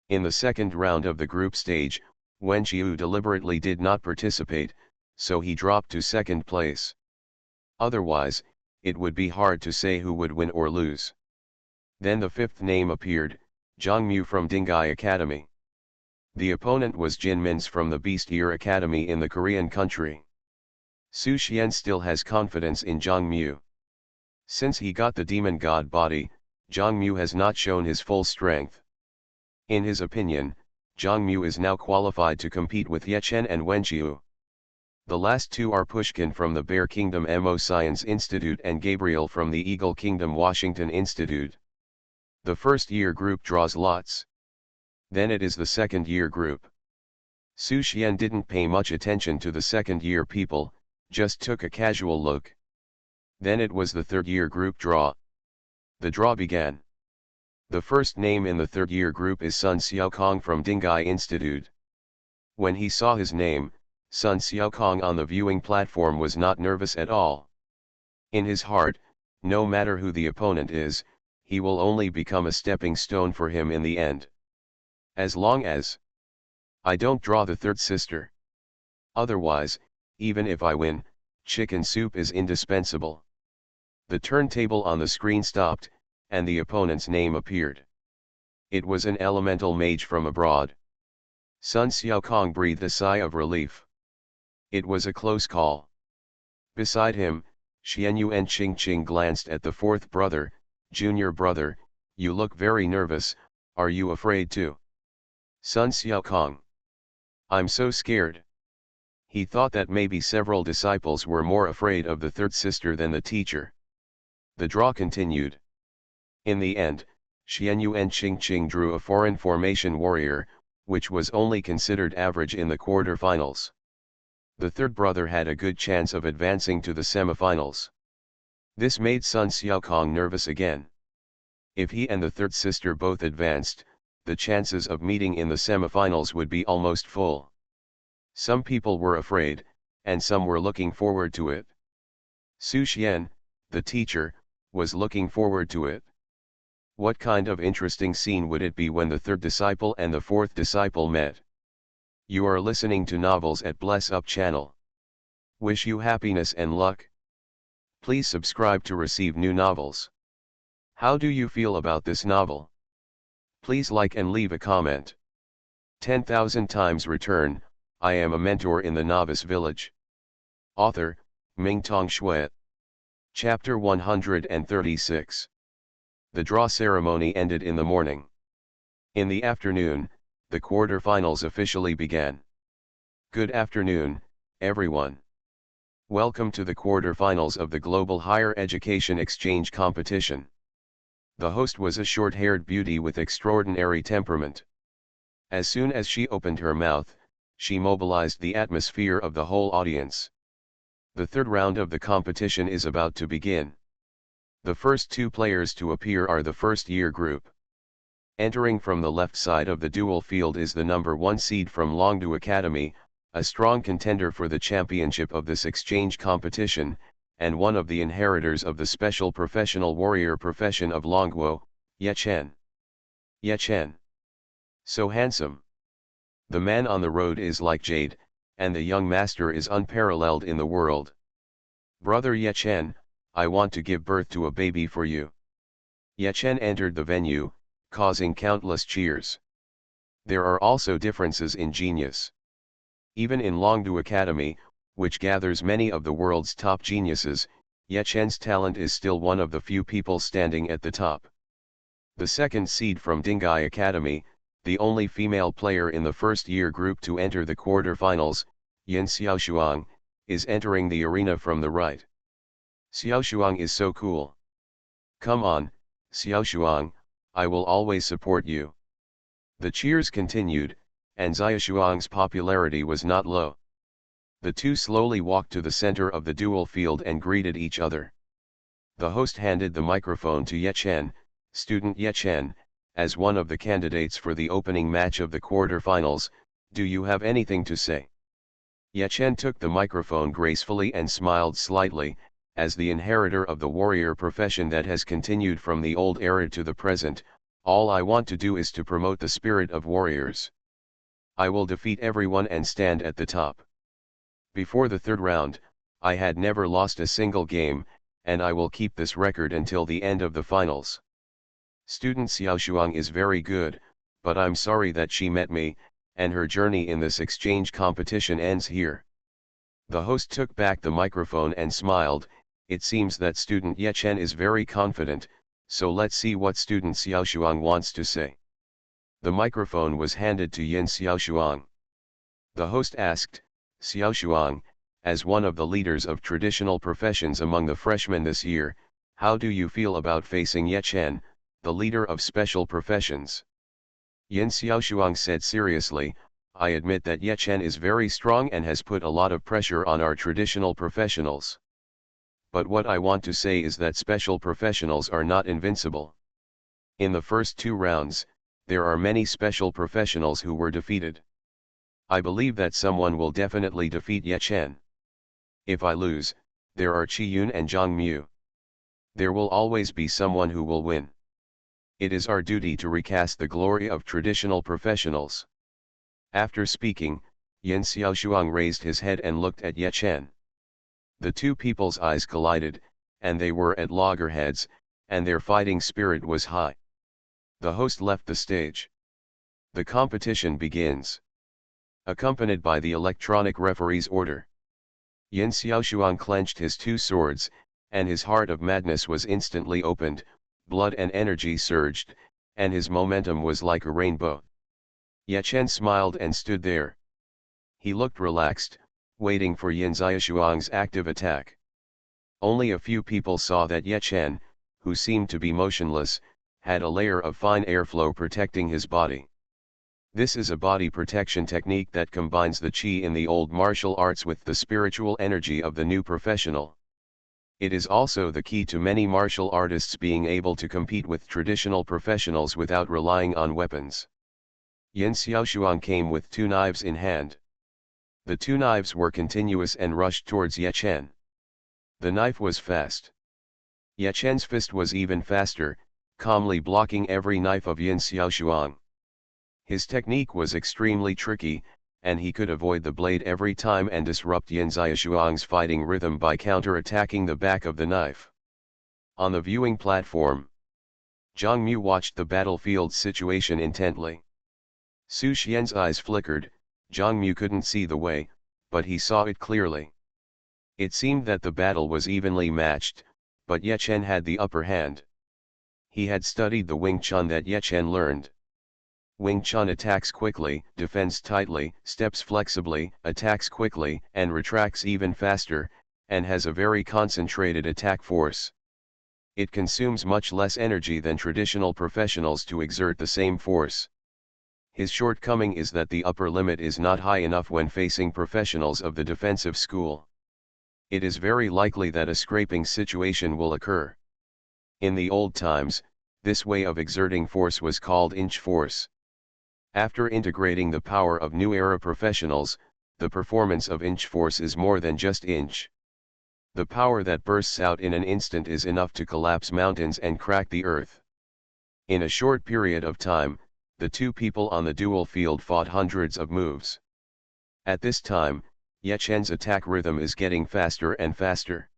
In the second round of the group stage, Wen Qiu deliberately did not participate, so he dropped to second place. Otherwise, it would be hard to say who would win or lose. Then the fifth name appeared, Zhang Mu from Dingai Academy. The opponent was Jin Mins from the Beast Year Academy in the Korean country. Su Xian still has confidence in Zhang Mu. Since he got the demon god body, Zhang Mu has not shown his full strength. In his opinion, Zhang Mu is now qualified to compete with Ye Chen and Wen Qiu. The last two are Pushkin from the Bear Kingdom Mo Science Institute and Gabriel from the Eagle Kingdom Washington Institute. The first year group draws lots. Then it is the second year group. Su Xian didn't pay much attention to the second year people, just took a casual look. Then it was the third year group draw. The draw began. The first name in the third-year group is Sun Xiaokong from Dingai Institute. When he saw his name, Sun Xiaokong on the viewing platform was not nervous at all. In his heart, no matter who the opponent is, he will only become a stepping stone for him in the end. As long as I don't draw the third sister. Otherwise, even if I win, chicken soup is indispensable. The turntable on the screen stopped, and the opponent's name appeared. It was an elemental mage from abroad. Sun Xiaokong breathed a sigh of relief. It was a close call. Beside him, Xianyu and Qingqing glanced at the fourth brother. Junior brother, you look very nervous, are you afraid too? Sun Xiaokong. I'm so scared. He thought that maybe several disciples were more afraid of the third sister than the teacher. The draw continued. In the end, Xianyu and Qingqing drew a foreign formation warrior, which was only considered average in the quarter-finals. The third brother had a good chance of advancing to the semifinals. This made Sun Xiaokong nervous again. If he and the third sister both advanced, the chances of meeting in the semifinals would be almost full. Some people were afraid, and some were looking forward to it. Su Xian, the teacher, was looking forward to it. What kind of interesting scene would it be when the third disciple and the fourth disciple met? You are listening to Novels at Bless Up channel. Wish you happiness and luck. Please subscribe to receive new novels. How do you feel about this novel? Please like and leave a comment. 10,000 times return, I am a mentor in the Novice Village. Author, Mingtong Shui. Chapter 136. The draw ceremony ended in the morning. In the afternoon, the quarter-finals officially began. Good afternoon, everyone. Welcome to the quarter-finals of the Global Higher Education Exchange Competition. The host was a short-haired beauty with extraordinary temperament. As soon as she opened her mouth, she mobilized the atmosphere of the whole audience. The third round of the competition is about to begin. The first two players to appear are the first-year group. Entering from the left side of the dual field is the number 1 seed from Longdu Academy, a strong contender for the championship of this exchange competition, and one of the inheritors of the special professional warrior profession of Longguo, Ye Chen. Ye Chen. So handsome. The man on the road is like jade, and the young master is unparalleled in the world. Brother Ye Chen, I want to give birth to a baby for you. Ye Chen entered the venue, causing countless cheers. There are also differences in genius. Even in Longdu Academy, which gathers many of the world's top geniuses, Ye Chen's talent is still one of the few people standing at the top. The second seed from Dingai Academy, the only female player in the first-year group to enter the quarter-finals, Yin Xiaoshuang, is entering the arena from the right. Xiaoshuang is so cool. Come on, Xiaoshuang, I will always support you. The cheers continued, and Xiaoshuang's popularity was not low. The two slowly walked to the center of the dual field and greeted each other. The host handed the microphone to Ye Chen, student Ye Chen, as one of the candidates for the opening match of the quarter-finals. Do you have anything to say? Ye Chen took the microphone gracefully and smiled slightly. As the inheritor of the warrior profession that has continued from the old era to the present, all I want to do is to promote the spirit of warriors. I will defeat everyone and stand at the top. Before the third round, I had never lost a single game, and I will keep this record until the end of the finals. Student Xiaoshuang is very good, but I'm sorry that she met me, and her journey in this exchange competition ends here. The host took back the microphone and smiled. It seems that student Ye Chen is very confident, so let's see what student Xiaoshuang wants to say. The microphone was handed to Yin Xiaoshuang. The host asked, Xiaoshuang, as one of the leaders of traditional professions among the freshmen this year, how do you feel about facing Ye Chen, the leader of special professions? Yin Xiaoshuang said seriously, I admit that Ye Chen is very strong and has put a lot of pressure on our traditional professionals. But what I want to say is that special professionals are not invincible. In the first 2 rounds, there are many special professionals who were defeated. I believe that someone will definitely defeat Ye Chen. If I lose, there are Qi Yun and Zhang Mu. There will always be someone who will win. It is our duty to recast the glory of traditional professionals. After speaking, Yin Xiaoshuang raised his head and looked at Ye Chen. The 2 people's eyes collided, and they were at loggerheads, and their fighting spirit was high. The host left the stage. The competition begins. Accompanied by the electronic referee's order. Yin Xiaoshuang clenched his 2 swords, and his heart of madness was instantly opened, blood and energy surged, and his momentum was like a rainbow. Ye Chen smiled and stood there. He looked relaxed, waiting for Yin Xiaoshuang's active attack. Only a few people saw that Ye Chen, who seemed to be motionless, had a layer of fine airflow protecting his body. This is a body protection technique that combines the qi in the old martial arts with the spiritual energy of the new professional. It is also the key to many martial artists being able to compete with traditional professionals without relying on weapons. Yin Xiaoshuang came with 2 knives in hand. The 2 knives were continuous and rushed towards Ye Chen. The knife was fast. Ye Chen's fist was even faster, calmly blocking every knife of Yin Xiaoshuang. His technique was extremely tricky, and he could avoid the blade every time and disrupt Yin Xiaoshuang's fighting rhythm by counter-attacking the back of the knife. On the viewing platform, Zhang Mu watched the battlefield situation intently. Su Xian's eyes flickered. Zhang Mu couldn't see the way, but he saw it clearly. It seemed that the battle was evenly matched, but Ye Chen had the upper hand. He had studied the Wing Chun that Ye Chen learned. Wing Chun attacks quickly, defends tightly, steps flexibly, attacks quickly, and retracts even faster, and has a very concentrated attack force. It consumes much less energy than traditional professionals to exert the same force. His shortcoming is that the upper limit is not high enough when facing professionals of the defensive school. It is very likely that a scraping situation will occur. In the old times, this way of exerting force was called inch force. After integrating the power of new era professionals, the performance of inch force is more than just inch. The power that bursts out in an instant is enough to collapse mountains and crack the earth. In a short period of time, the 2 people on the duel field fought hundreds of moves. At this time, Ye Chen's attack rhythm is getting faster and faster.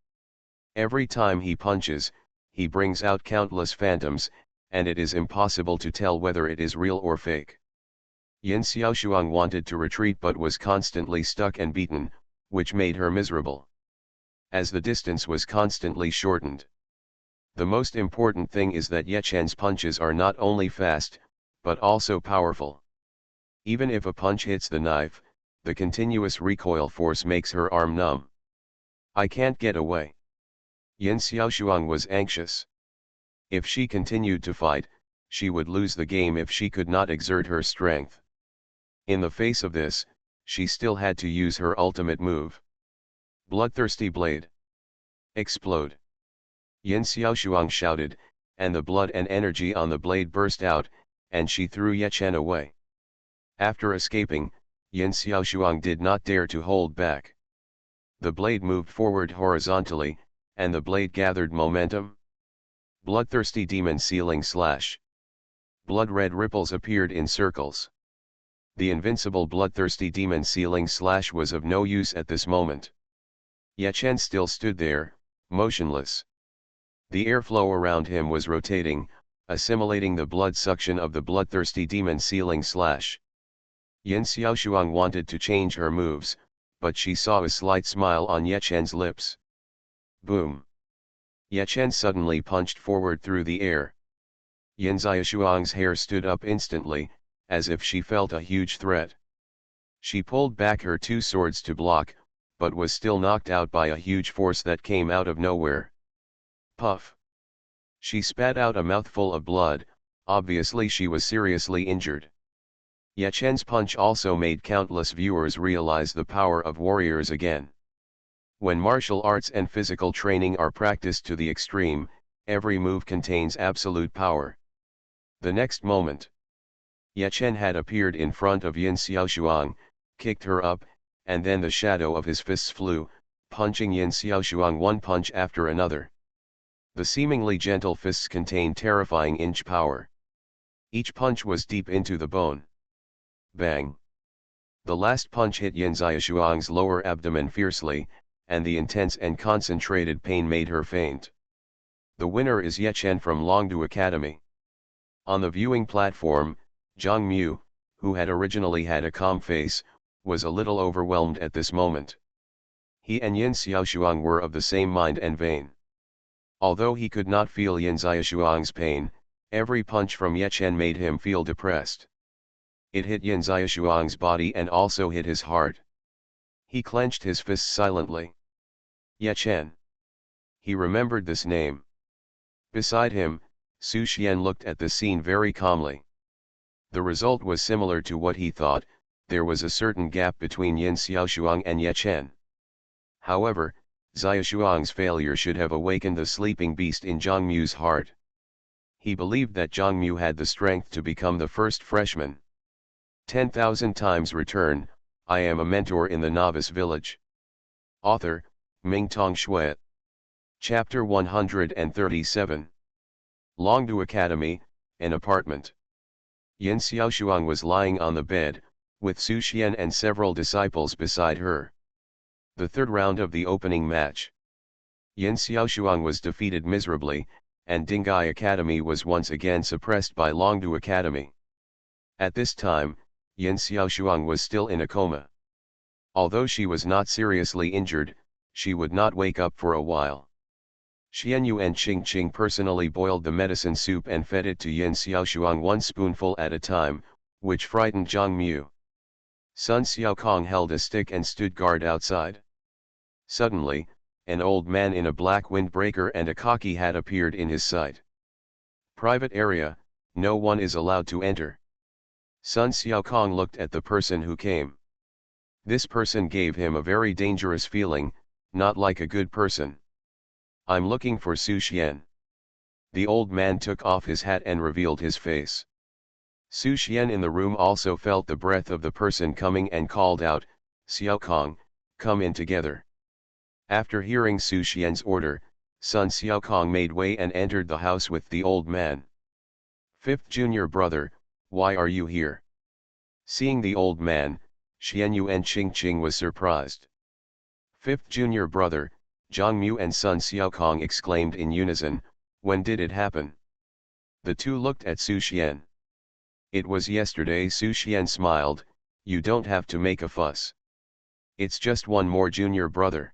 Every time he punches, he brings out countless phantoms, and it is impossible to tell whether it is real or fake. Yin Xiaoshuang wanted to retreat but was constantly stuck and beaten, which made her miserable. As the distance was constantly shortened. The most important thing is that Ye Chen's punches are not only fast, but also powerful. Even if a punch hits the knife, the continuous recoil force makes her arm numb. I can't get away. Yin Xiaoshuang was anxious. If she continued to fight, she would lose the game if she could not exert her strength. In the face of this, she still had to use her ultimate move. Bloodthirsty blade. Explode. Yin Xiaoshuang shouted, and the blood and energy on the blade burst out, and she threw Ye Chen away. After escaping, Yin Xiaoshuang did not dare to hold back. The blade moved forward horizontally, and the blade gathered momentum. Bloodthirsty demon ceiling slash. Blood-red ripples appeared in circles. The invincible bloodthirsty demon ceiling slash was of no use at this moment. Ye Chen still stood there, motionless. The airflow around him was rotating, assimilating the blood suction of the bloodthirsty demon ceiling slash. Yin Xiaoshuang wanted to change her moves, but she saw a slight smile on Ye Chen's lips. Boom! Ye Chen suddenly punched forward through the air. Yin Xiaoshuang's hair stood up instantly, as if she felt a huge threat. She pulled back her 2 swords to block, but was still knocked out by a huge force that came out of nowhere. Puff! She spat out a mouthful of blood, obviously she was seriously injured. Ye Chen's punch also made countless viewers realize the power of warriors again. When martial arts and physical training are practiced to the extreme, every move contains absolute power. The next moment, Ye Chen had appeared in front of Yin Xiaoshuang, kicked her up, and then the shadow of his fists flew, punching Yin Xiaoshuang one punch after another. The seemingly gentle fists contained terrifying inch power. Each punch was deep into the bone. Bang! The last punch hit Yin Xiaoshuang's lower abdomen fiercely, and the intense and concentrated pain made her faint. The winner is Ye Chen from Longdu Academy. On the viewing platform, Zhang Mu, who had originally had a calm face, was a little overwhelmed at this moment. He and Yin Xiaoshuang were of the same mind and vein. Although he could not feel Yin Xiaoshuang's pain, every punch from Ye Chen made him feel depressed. It hit Yin Xiaoshuang's body and also hit his heart. He clenched his fists silently. Ye Chen. He remembered this name. Beside him, Su Xian looked at the scene very calmly. The result was similar to what he thought. There was a certain gap between Yin Xiaoshuang and Ye Chen. However, Xiaoshuang's failure should have awakened the sleeping beast in Zhang Mu's heart. He believed that Zhang Mu had the strength to become the first freshman. 10,000 times return. I am a mentor in the Novice Village. Author, Mingtong Shui. Chapter 137. Longdu Academy, an apartment. Yin Xiaoshuang was lying on the bed, with Su Xian and several disciples beside her. The third round of the opening match. Yin Xiaoshuang was defeated miserably, and Dingai Academy was once again suppressed by Longdu Academy. At this time, Yin Xiaoshuang was still in a coma. Although she was not seriously injured, she would not wake up for a while. Xianyu and Qingqing personally boiled the medicine soup and fed it to Yin Xiaoshuang one spoonful at a time, which frightened Zhang Mu. Sun Xiaokong held a stick and stood guard outside. Suddenly, an old man in a black windbreaker and a cocky hat appeared in his sight. Private area, no one is allowed to enter. Sun Xiaokong looked at the person who came. This person gave him a very dangerous feeling, not like a good person. I'm looking for Su Xian. The old man took off his hat and revealed his face. Su Xian in the room also felt the breath of the person coming and called out, Xiaokong, come in together. After hearing Su Xian's order, Sun Xiaokong made way and entered the house with the old man. Fifth junior brother, why are you here? Seeing the old man, Xianyu and Qingqing was surprised. Fifth junior brother, Zhang Mu and Sun Xiaokong exclaimed in unison, when did it happen? The two looked at Su Xian. It was yesterday. Su Xian smiled, you don't have to make a fuss. It's just one more junior brother.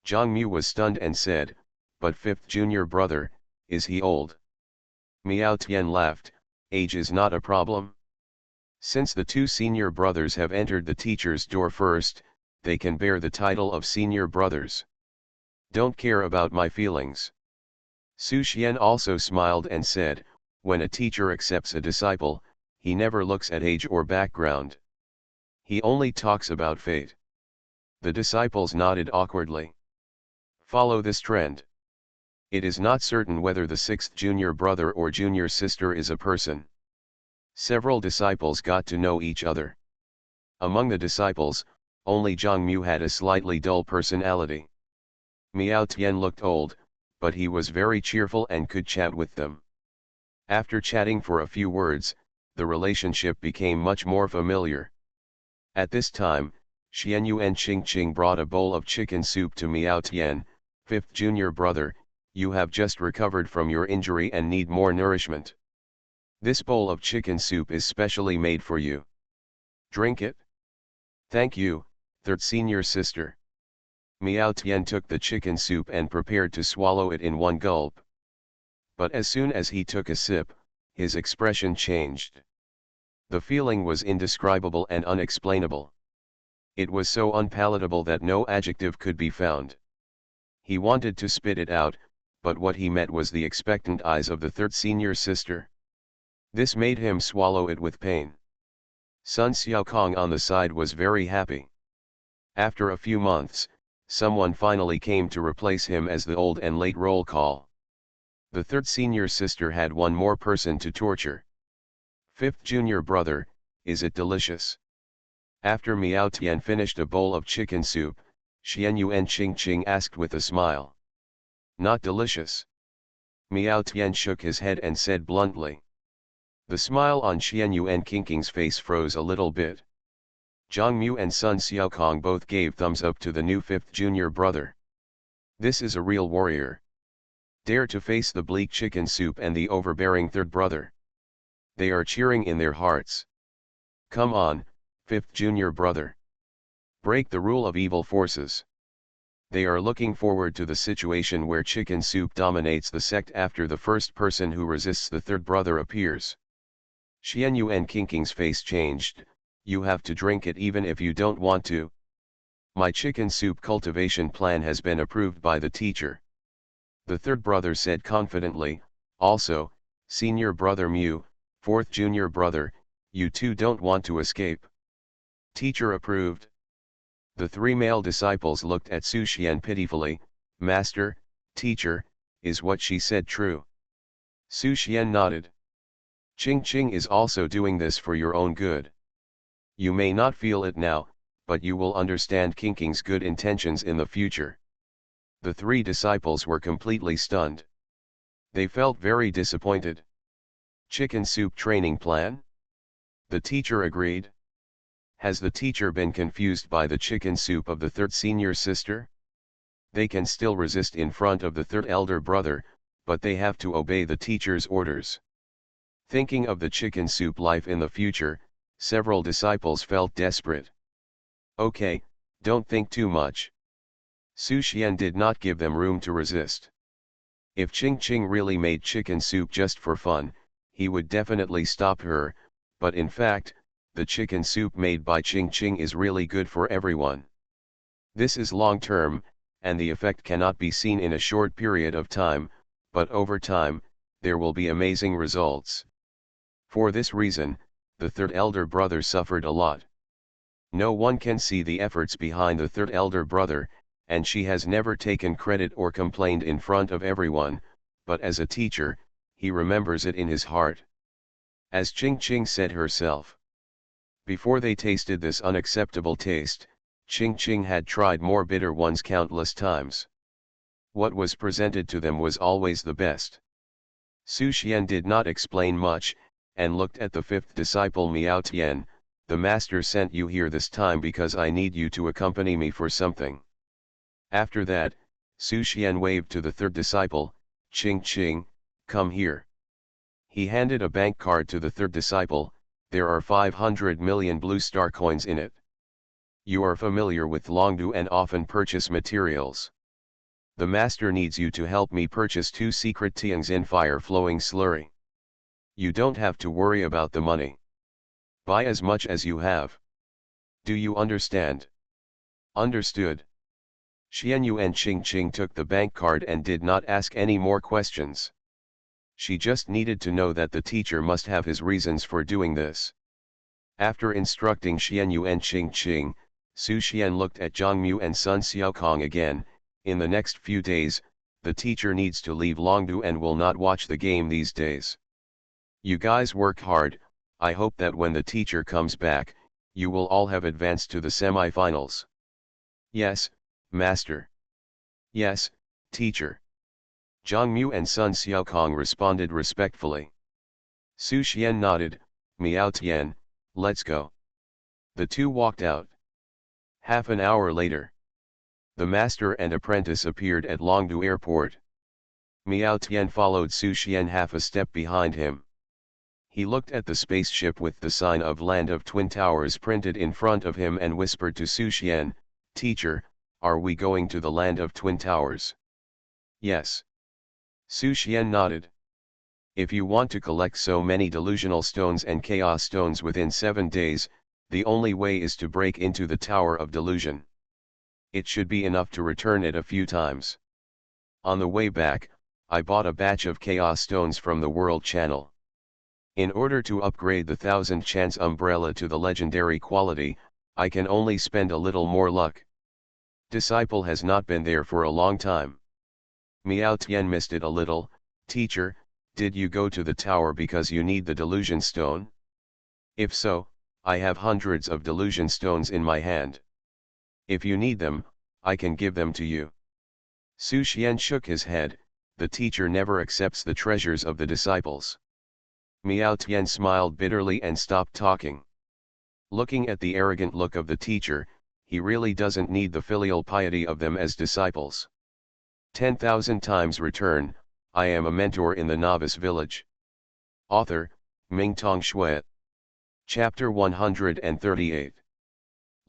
Zhang Mu was stunned and said, but fifth junior brother, is he old? Miao Tian laughed, age is not a problem. Since the two senior brothers have entered the teacher's door first, they can bear the title of senior brothers. Don't care about my feelings. Su Xian also smiled and said, when a teacher accepts a disciple, he never looks at age or background. He only talks about fate. The disciples nodded awkwardly. Follow this trend. It is not certain whether the sixth junior brother or junior sister is a person. Several disciples got to know each other. Among the disciples, only Zhang Mu had a slightly dull personality. Miao Tian looked old, but he was very cheerful and could chat with them. After chatting for a few words, the relationship became much more familiar. At this time, Xianyu and Qingqing brought a bowl of chicken soup to Miao Tian. Fifth junior brother, you have just recovered from your injury and need more nourishment. This bowl of chicken soup is specially made for you. Drink it. Thank you, third senior sister. Miao Tian took the chicken soup and prepared to swallow it in one gulp. But as soon as he took a sip, his expression changed. The feeling was indescribable and unexplainable. It was so unpalatable that no adjective could be found. He wanted to spit it out, but what he met was the expectant eyes of the third senior sister. This made him swallow it with pain. Sun Xiaokong on the side was very happy. After a few months, someone finally came to replace him as the old and late roll call. The third senior sister had one more person to torture. Fifth junior brother, is it delicious? After Miao Tian finished a bowl of chicken soup, Xian Yuan Ching Ching asked with a smile. Not delicious. Miao Tian shook his head and said bluntly. The smile on Xian Yuan King's face froze a little bit. Zhang Mu and Sun Xiaokong both gave thumbs up to the new fifth junior brother. This is a real warrior. Dare to face the bleak chicken soup and the overbearing third brother. They are cheering in their hearts. Come on, fifth junior brother. Break the rule of evil forces. They are looking forward to the situation where chicken soup dominates the sect after the first person who resists the third brother appears. Xian Yuan King's face changed. You have to drink it even if you don't want to. My chicken soup cultivation plan has been approved by the teacher. The third brother said confidently. Also, senior brother Mu, fourth junior brother, you two don't want to escape. Teacher approved. The three male disciples looked at Su Xian pitifully. Master, teacher, is what she said true? Su Xian nodded. Ching Ching is also doing this for your own good. You may not feel it now, but you will understand King's good intentions in the future. The three disciples were completely stunned. They felt very disappointed. Chicken soup training plan? The teacher agreed. Has the teacher been confused by the chicken soup of the third senior sister? They can still resist in front of the third elder brother, but they have to obey the teacher's orders. Thinking of the chicken soup life in the future, several disciples felt desperate. Okay, don't think too much. Su Xian did not give them room to resist. If Ching Ching really made chicken soup just for fun, he would definitely stop her, but in fact, the chicken soup made by Ching Ching is really good for everyone. This is long term, and the effect cannot be seen in a short period of time, but over time, there will be amazing results. For this reason, the third elder brother suffered a lot. No one can see the efforts behind the third elder brother, and she has never taken credit or complained in front of everyone, but as a teacher, he remembers it in his heart. As Ching Ching said herself. Before they tasted this unacceptable taste, Ching Ching had tried more bitter ones countless times. What was presented to them was always the best. Su Xian did not explain much, and looked at the fifth disciple Miao Tian. The master sent you here this time because I need you to accompany me for something. After that, Su Xian waved to the third disciple, Ching Ching, come here. He handed a bank card to the third disciple. There are 500 million blue star coins in it. You are familiar with Longdu and often purchase materials. The master needs you to help me purchase 2 secret Tianxin fire-flowing slurry. You don't have to worry about the money. Buy as much as you have. Do you understand? Understood. Xian Yuan Ching Ching took the bank card and did not ask any more questions. She just needed to know that the teacher must have his reasons for doing this. After instructing Xian Yuan Ching Ching, Su Xian looked at Zhang Mu and Sun Xiaokong again. In the next few days, the teacher needs to leave Longdu and will not watch the game these days. You guys work hard. I hope that when the teacher comes back, you will all have advanced to the semi-finals. Yes, master. Yes, teacher. Zhang Mu and Sun Xiaokong responded respectfully. Su Xian nodded. Miao Tian, let's go. The two walked out. Half an hour later, the master and apprentice appeared at Longdu Airport. Miao Tian followed Su Xian half a step behind him. He looked at the spaceship with the sign of Land of Twin Towers printed in front of him and whispered to Su Xian, Teacher, are we going to the Land of Twin Towers? Yes. Su Xian nodded. If you want to collect so many delusional stones and chaos stones within 7 days, the only way is to break into the Tower of Delusion. It should be enough to return it a few times. On the way back, I bought a batch of chaos stones from the World Channel. In order to upgrade the 1000 chance umbrella to the legendary quality, I can only spend a little more luck. Disciple has not been there for a long time. Miao Tian missed it a little, Teacher, did you go to the tower because you need the delusion stone? If so, I have hundreds of delusion stones in my hand. If you need them, I can give them to you. Su Xian shook his head. The teacher never accepts the treasures of the disciples. Miao Tian smiled bitterly and stopped talking. Looking at the arrogant look of the teacher, he really doesn't need the filial piety of them as disciples. 10,000 times return, I am a mentor in the Novice Village. Author, Mingtong Shui. Chapter 138.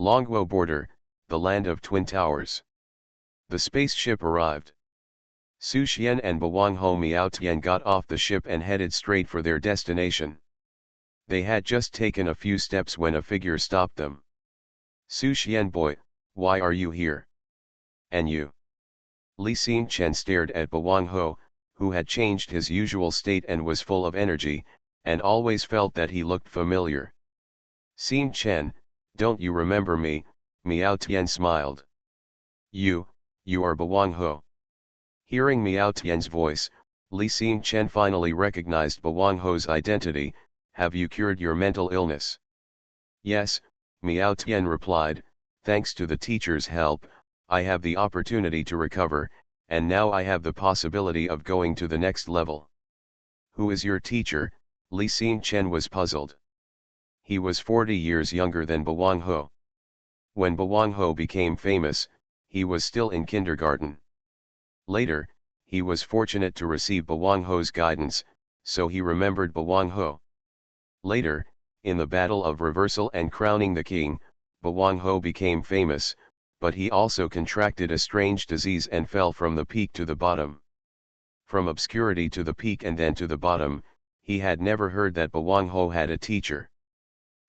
Longguo Border, the Land of Twin Towers. The spaceship arrived. Su Xian and Bawangho Miaotian got off the ship and headed straight for their destination. They had just taken a few steps when a figure stopped them. Su Xian boy, why are you here? And you? Li Xingchen stared at Bawangho, who had changed his usual state and was full of energy, and always felt that he looked familiar. Xingchen, don't you remember me? Miao Tian smiled. You are Bawangho. Hearing Miao Tian's voice, Li Xingchen finally recognized Bawangho's identity. Have you cured your mental illness? Yes, Miao Tian replied, thanks to the teacher's help, I have the opportunity to recover, and now I have the possibility of going to the next level. Who is your teacher? Li Xingchen was puzzled. He was 40 years younger than Bawangho. When Bawangho became famous, he was still in kindergarten. Later, he was fortunate to receive Bawangho's guidance, so he remembered Bawangho. Later, in the Battle of Reversal and Crowning the King, Bawangho became famous, but he also contracted a strange disease and fell from the peak to the bottom. From obscurity to the peak and then to the bottom, he had never heard that Bawangho had a teacher.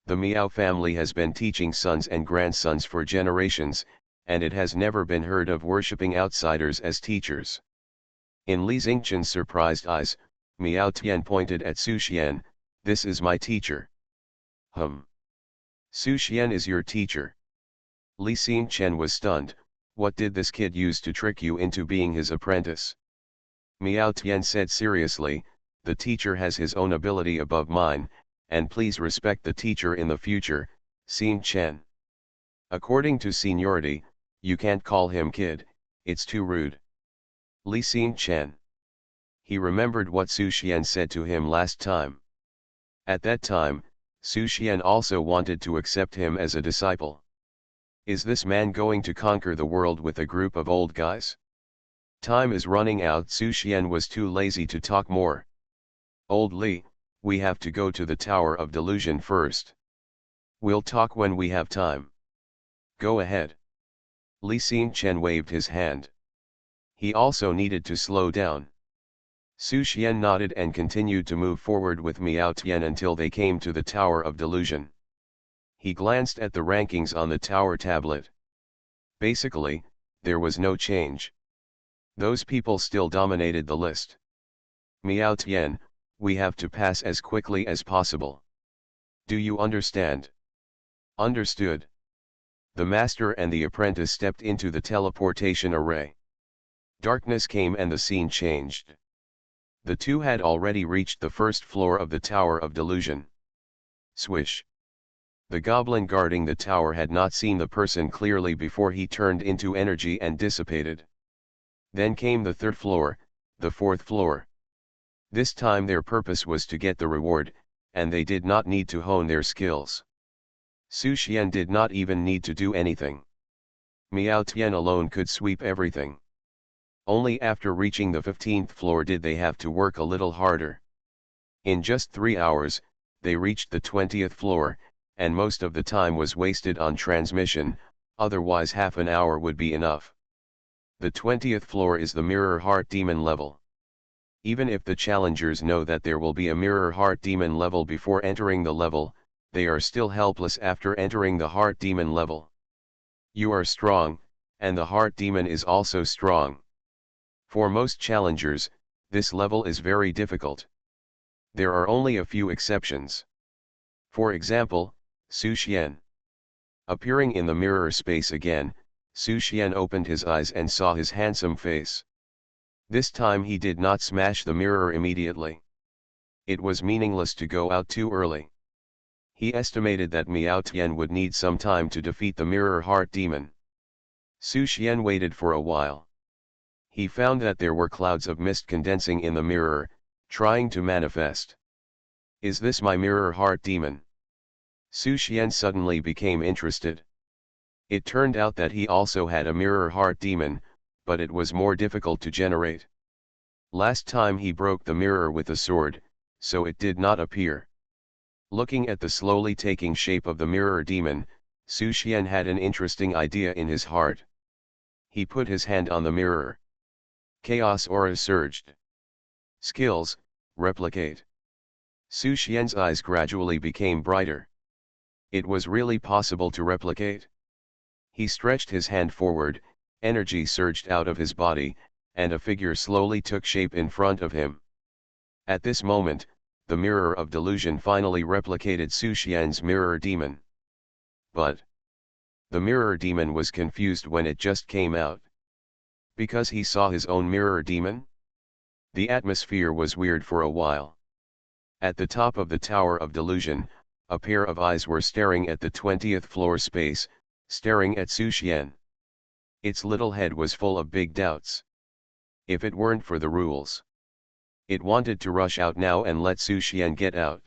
The Miao family has been teaching sons and grandsons for generations, and it has never been heard of worshipping outsiders as teachers. In Li Xingchen's surprised eyes, Miao Tian pointed at Su Xian, this is my teacher. Su Xian is your teacher. Li Xingchen was stunned. What did this kid use to trick you into being his apprentice? Miao Tian said seriously, the teacher has his own ability above mine, and please respect the teacher in the future, Xingchen. According to seniority, you can't call him kid, it's too rude. Li Xingchen. He remembered what Su Xian said to him last time. At that time, Su Xian also wanted to accept him as a disciple. Is this man going to conquer the world with a group of old guys? Time is running out. Su Xian was too lazy to talk more. Old Li, we have to go to the Tower of Delusion first. We'll talk when we have time. Go ahead. Li Xingchen waved his hand. He also needed to slow down. Su Xian nodded and continued to move forward with Miao Tian until they came to the Tower of Delusion. He glanced at the rankings on the tower tablet. Basically, there was no change. Those people still dominated the list. Miao Tian, we have to pass as quickly as possible. Do you understand? Understood. The master and the apprentice stepped into the teleportation array. Darkness came and the scene changed. The two had already reached the first floor of the Tower of Delusion. Swish. The goblin guarding the tower had not seen the person clearly before he turned into energy and dissipated. Then came the third floor, the fourth floor. This time their purpose was to get the reward, and they did not need to hone their skills. Su Xian did not even need to do anything. Miao Tian alone could sweep everything. Only after reaching the 15th floor did they have to work a little harder. In just 3 hours, they reached the 20th floor, and most of the time was wasted on transmission, otherwise half an hour would be enough. The 20th floor is the Mirror Heart Demon level. Even if the challengers know that there will be a Mirror Heart Demon level before entering the level, they are still helpless after entering the Heart Demon level. You are strong, and the Heart Demon is also strong. For most challengers, this level is very difficult. There are only a few exceptions. For example, Su Xian. Appearing in the mirror space again, Su Xian opened his eyes and saw his handsome face. This time he did not smash the mirror immediately. It was meaningless to go out too early. He estimated that Miao Tian would need some time to defeat the mirror heart demon. Su Xian waited for a while. He found that there were clouds of mist condensing in the mirror, trying to manifest. Is this my mirror heart demon? Su Xian suddenly became interested. It turned out that he also had a mirror heart demon, but it was more difficult to generate. Last time he broke the mirror with a sword, so it did not appear. Looking at the slowly taking shape of the mirror demon, Su Xian had an interesting idea in his heart. He put his hand on the mirror. Chaos aura surged. Skills, replicate. Su Xian's eyes gradually became brighter. It was really possible to replicate. He stretched his hand forward, energy surged out of his body, and a figure slowly took shape in front of him. At this moment, the mirror of delusion finally replicated Su Xian's mirror demon. But the mirror demon was confused when it just came out. Because he saw his own mirror demon? The atmosphere was weird for a while. At the top of the Tower of Delusion, a pair of eyes were staring at the 20th floor space, staring at Su Xian. Its little head was full of big doubts. If it weren't for the rules. It wanted to rush out now and let Su Xian get out.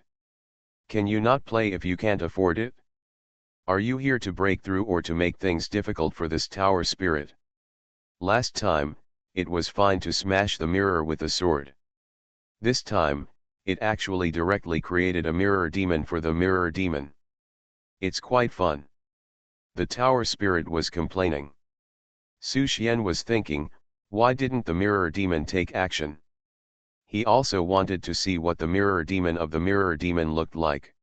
Can you not play if you can't afford it? Are you here to break through or to make things difficult for this tower spirit? Last time, it was fine to smash the mirror with a sword. This time, it actually directly created a mirror demon for the mirror demon. It's quite fun. The tower spirit was complaining. Su Xian was thinking, why didn't the mirror demon take action? He also wanted to see what the mirror demon of the mirror demon looked like.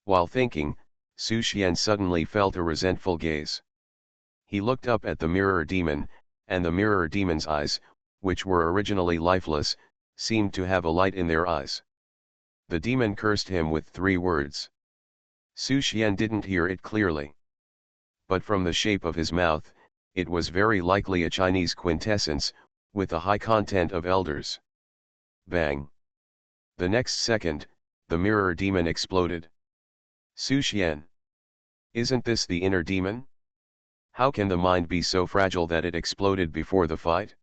While thinking, Su Xian suddenly felt a resentful gaze. He looked up at the mirror demon, and the mirror demon's eyes, which were originally lifeless, seemed to have a light in their eyes. The demon cursed him with 3 words. Su Xian didn't hear it clearly. But from the shape of his mouth, it was very likely a Chinese quintessence, with a high content of elders. Bang! The next second, the mirror demon exploded. Su Xian. Isn't this the inner demon? How can the mind be so fragile that it exploded before the fight?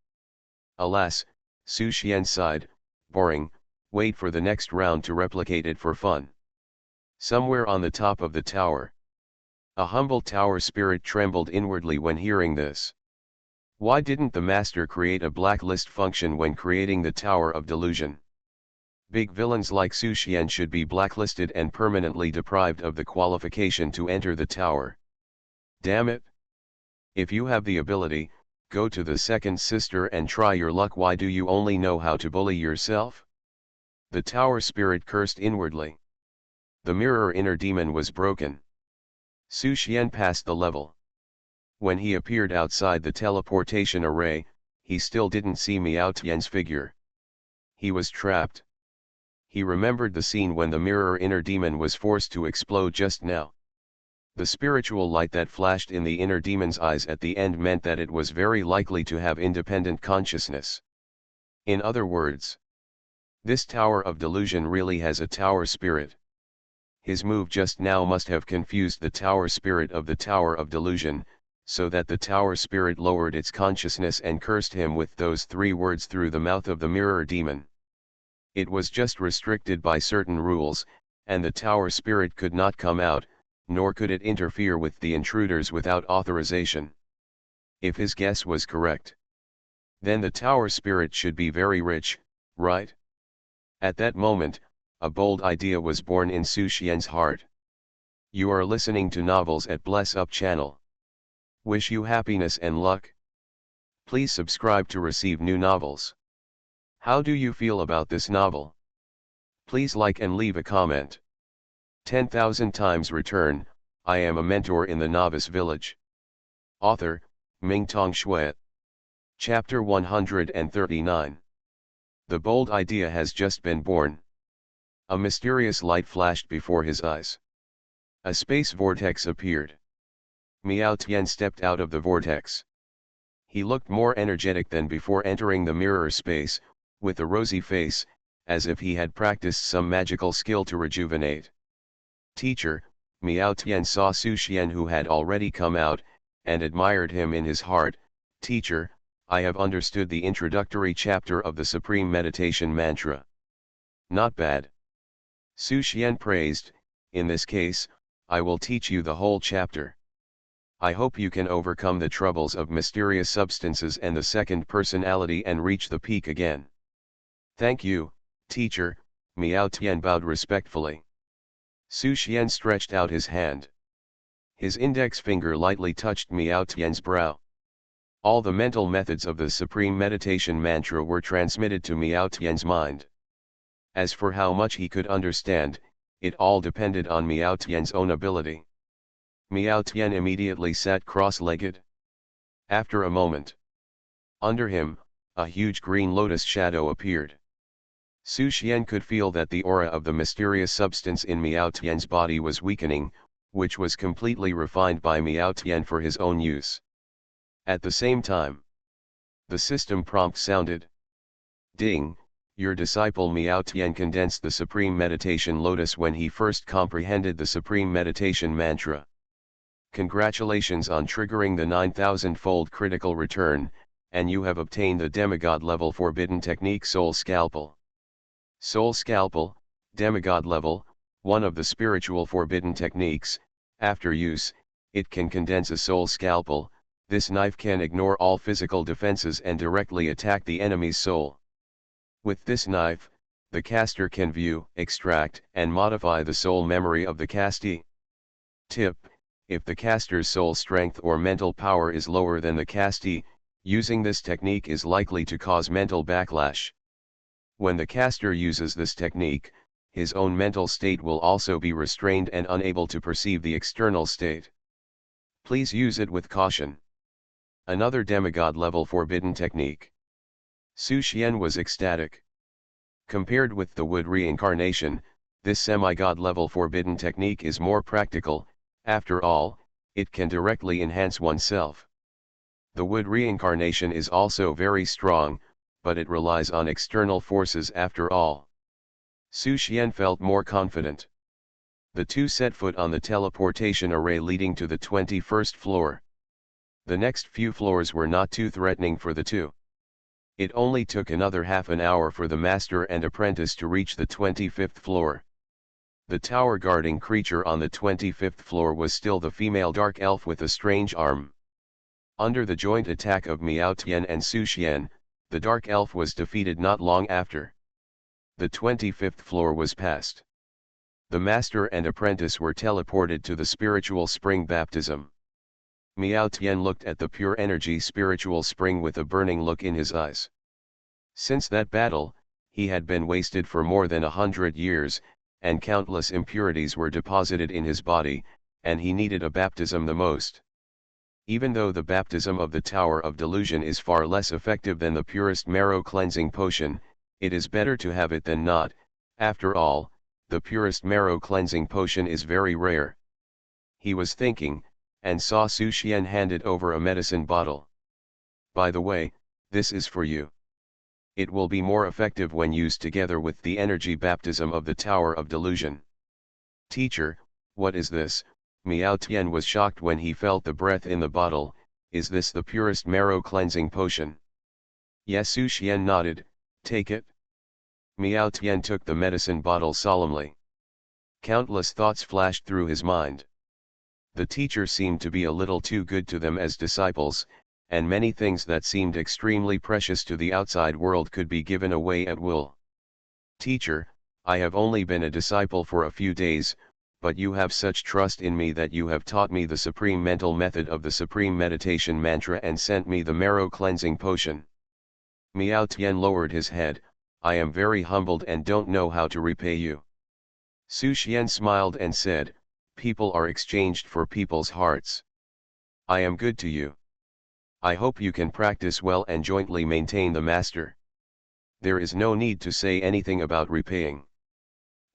Alas, Su Xian sighed, boring, wait for the next round to replicate it for fun. Somewhere on the top of the tower. A humble tower spirit trembled inwardly when hearing this. Why didn't the master create a blacklist function when creating the Tower of Delusion? Big villains like Su Xian should be blacklisted and permanently deprived of the qualification to enter the tower. Damn it! If you have the ability, go to the second sister and try your luck. Why do you only know how to bully yourself? The tower spirit cursed inwardly. The mirror inner demon was broken. Su Xian passed the level. When he appeared outside the teleportation array, he still didn't see Miao Tian's figure. He was trapped. He remembered the scene when the mirror inner demon was forced to explode just now. The spiritual light that flashed in the inner demon's eyes at the end meant that it was very likely to have independent consciousness. In other words, this Tower of Delusion really has a tower spirit. His move just now must have confused the tower spirit of the Tower of Delusion, so that the tower spirit lowered its consciousness and cursed him with those 3 words through the mouth of the mirror demon. It was just restricted by certain rules, and the tower spirit could not come out, nor could it interfere with the intruders without authorization. If his guess was correct, then the tower spirit should be very rich, right? At that moment, a bold idea was born in Su Xian's heart. You are listening to Novels at Bless Up channel. Wish you happiness and luck. Please subscribe to receive new novels. How do you feel about this novel? Please like and leave a comment. 10,000 times return, I am a mentor in the Novice Village. Author, Mingtong Shui. Chapter 139. The bold idea has just been born. A mysterious light flashed before his eyes. A space vortex appeared. Miao Tian stepped out of the vortex. He looked more energetic than before entering the mirror space, with a rosy face, as if he had practiced some magical skill to rejuvenate. Teacher, Miao Tian saw Su Xian, who had already come out, and admired him in his heart. Teacher, I have understood the introductory chapter of the Supreme Meditation Mantra. Not bad. Su Xian praised. In this case, I will teach you the whole chapter. I hope you can overcome the troubles of mysterious substances and the second personality and reach the peak again. Thank you, teacher, Miao Tian bowed respectfully. Su Xian stretched out his hand. His index finger lightly touched Miao Tian's brow. All the mental methods of the Supreme Meditation Mantra were transmitted to Miao Tian's mind. As for how much he could understand, it all depended on Miao Tian's own ability. Miao Tian immediately sat cross-legged. After a moment, under him, a huge green lotus shadow appeared. Su Xian could feel that the aura of the mysterious substance in Miao Tian's body was weakening, which was completely refined by Miao Tian for his own use. At the same time, the system prompt sounded. Ding, your disciple Miao Tian condensed the Supreme Meditation Lotus when he first comprehended the Supreme Meditation Mantra. Congratulations on triggering the 9,000-fold critical return, and you have obtained the demigod level forbidden technique Soul Scalpel. Soul Scalpel, demigod level, one of the spiritual forbidden techniques. After use, it can condense a soul scalpel. This knife can ignore all physical defenses and directly attack the enemy's soul. With this knife, the caster can view, extract, and modify the soul memory of the castee. Tip: if the caster's soul strength or mental power is lower than the castee, using this technique is likely to cause mental backlash. When the caster uses this technique, his own mental state will also be restrained and unable to perceive the external state. Please use it with caution. Another demigod level forbidden technique. Su Xian was ecstatic. Compared with the wood reincarnation, this semi-god level forbidden technique is more practical. After all, it can directly enhance oneself. The wood reincarnation is also very strong, but it relies on external forces after all. Su Xian felt more confident. The two set foot on the teleportation array leading to the 21st floor. The next few floors were not too threatening for the two. It only took another half an hour for the master and apprentice to reach the 25th floor. The tower guarding creature on the 25th floor was still the female dark elf with a strange arm. Under the joint attack of Miao Tian and Su Xian, the dark elf was defeated not long after. The 25th floor was passed. The master and apprentice were teleported to the spiritual spring baptism. Miao Tian looked at the pure energy spiritual spring with a burning look in his eyes. Since that battle, he had been wasted for more than 100 years, and countless impurities were deposited in his body, and he needed a baptism the most. Even though the baptism of the Tower of Delusion is far less effective than the purest marrow cleansing potion, it is better to have it than not. After all, the purest marrow cleansing potion is very rare. He was thinking, and saw Su Xian handed over a medicine bottle. By the way, this is for you. It will be more effective when used together with the energy baptism of the Tower of Delusion. Teacher, what is this? Miao Tian was shocked when he felt the breath in the bottle. Is this the purest marrow cleansing potion? Yes, Su Xian nodded. Take it. Miao Tian took the medicine bottle solemnly. Countless thoughts flashed through his mind. The teacher seemed to be a little too good to them as disciples, and many things that seemed extremely precious to the outside world could be given away at will. Teacher, I have only been a disciple for a few days, but you have such trust in me that you have taught me the supreme mental method of the Supreme Meditation Mantra and sent me the marrow cleansing potion. Miao Tian lowered his head. I am very humbled and don't know how to repay you. Su Xian smiled and said, people are exchanged for people's hearts. I am good to you. I hope you can practice well and jointly maintain the master. There is no need to say anything about repaying.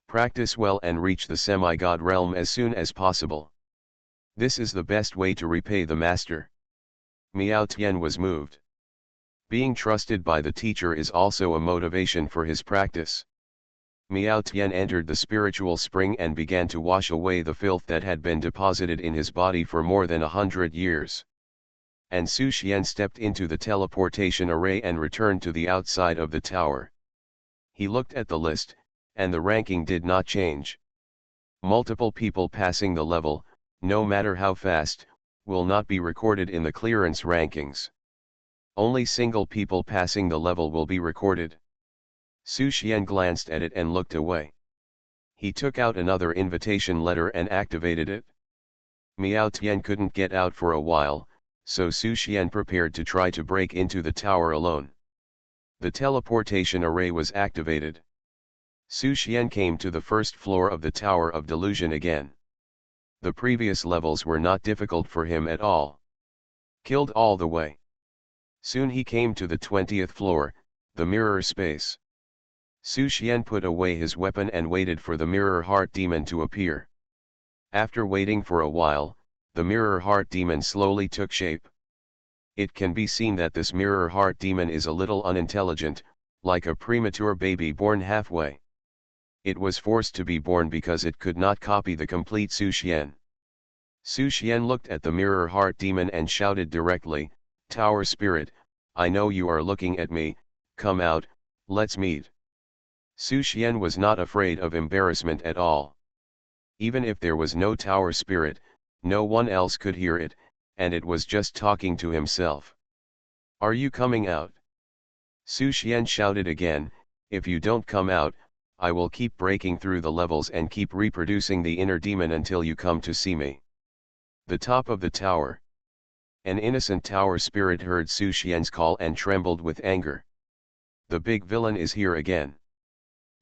Practice well and reach the semi-god realm as soon as possible. This is the best way to repay the master. Miao Tian was moved. Being trusted by the teacher is also a motivation for his practice. Miao Tian entered the spiritual spring and began to wash away the filth that had been deposited in his body for more than 100 years. And Su Xian stepped into the teleportation array and returned to the outside of the tower. He looked at the list, and the ranking did not change. Multiple people passing the level, no matter how fast, will not be recorded in the clearance rankings. Only single people passing the level will be recorded. Su Xian glanced at it and looked away. He took out another invitation letter and activated it. Miao Tian couldn't get out for a while, so Su Xian prepared to try to break into the tower alone. The teleportation array was activated. Su Xian came to the first floor of the Tower of Delusion again. The previous levels were not difficult for him at all. Killed all the way. Soon he came to the 20th floor, the mirror space. Su Xian put away his weapon and waited for the mirror heart demon to appear. After waiting for a while, the mirror heart demon slowly took shape. It can be seen that this mirror heart demon is a little unintelligent, like a premature baby born halfway. It was forced to be born because it could not copy the complete Su Xian. Su Xian looked at the mirror heart demon and shouted directly, "Tower Spirit, I know you are looking at me, come out, let's meet." Su Xian was not afraid of embarrassment at all. Even if there was no Tower Spirit, no one else could hear it, and it was just talking to himself. "Are you coming out?" Su Xian shouted again, "If you don't come out, I will keep breaking through the levels and keep reproducing the inner demon until you come to see me." The top of the tower. An innocent tower spirit heard Su Xian's call and trembled with anger. The big villain is here again.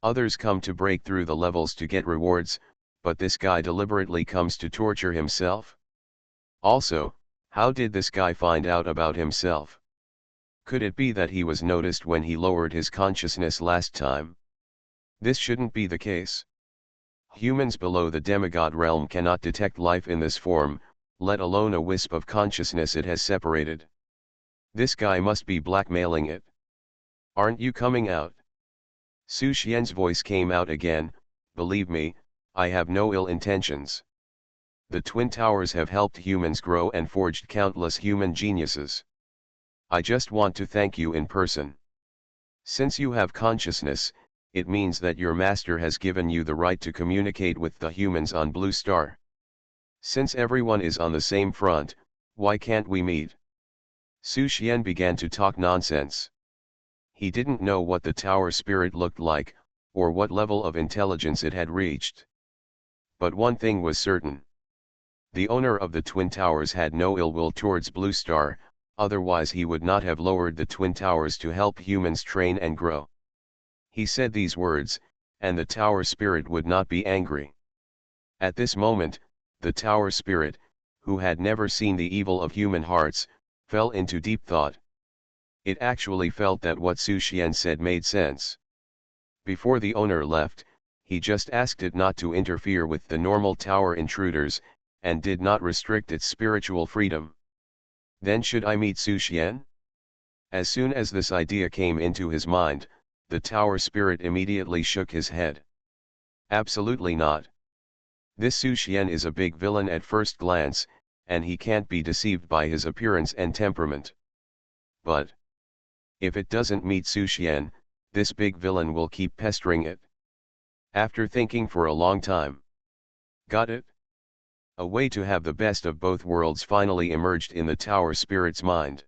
Others come to break through the levels to get rewards, but this guy deliberately comes to torture himself. Also, how did this guy find out about himself? Could it be that he was noticed when he lowered his consciousness last time? This shouldn't be the case. Humans below the demigod realm cannot detect life in this form, let alone a wisp of consciousness it has separated. This guy must be blackmailing it. "Aren't you coming out?" Su Xian's voice came out again, "Believe me, I have no ill intentions. The Twin Towers have helped humans grow and forged countless human geniuses. I just want to thank you in person. Since you have consciousness, it means that your master has given you the right to communicate with the humans on Blue Star. Since everyone is on the same front, why can't we meet?" Su Xian began to talk nonsense. He didn't know what the tower spirit looked like, or what level of intelligence it had reached. But one thing was certain. The owner of the Twin Towers had no ill will towards Blue Star, otherwise he would not have lowered the Twin Towers to help humans train and grow. He said these words, and the tower spirit would not be angry. At this moment, the tower spirit, who had never seen the evil of human hearts, fell into deep thought. It actually felt that what Su Xian said made sense. Before the owner left, he just asked it not to interfere with the normal tower intruders, and did not restrict its spiritual freedom. Then should I meet Su Xian? As soon as this idea came into his mind, the tower spirit immediately shook his head. Absolutely not. This Su Xian is a big villain at first glance, and he can't be deceived by his appearance and temperament. But if it doesn't meet Su Xian, this big villain will keep pestering it. After thinking for a long time. Got it? A way to have the best of both worlds finally emerged in the tower spirit's mind.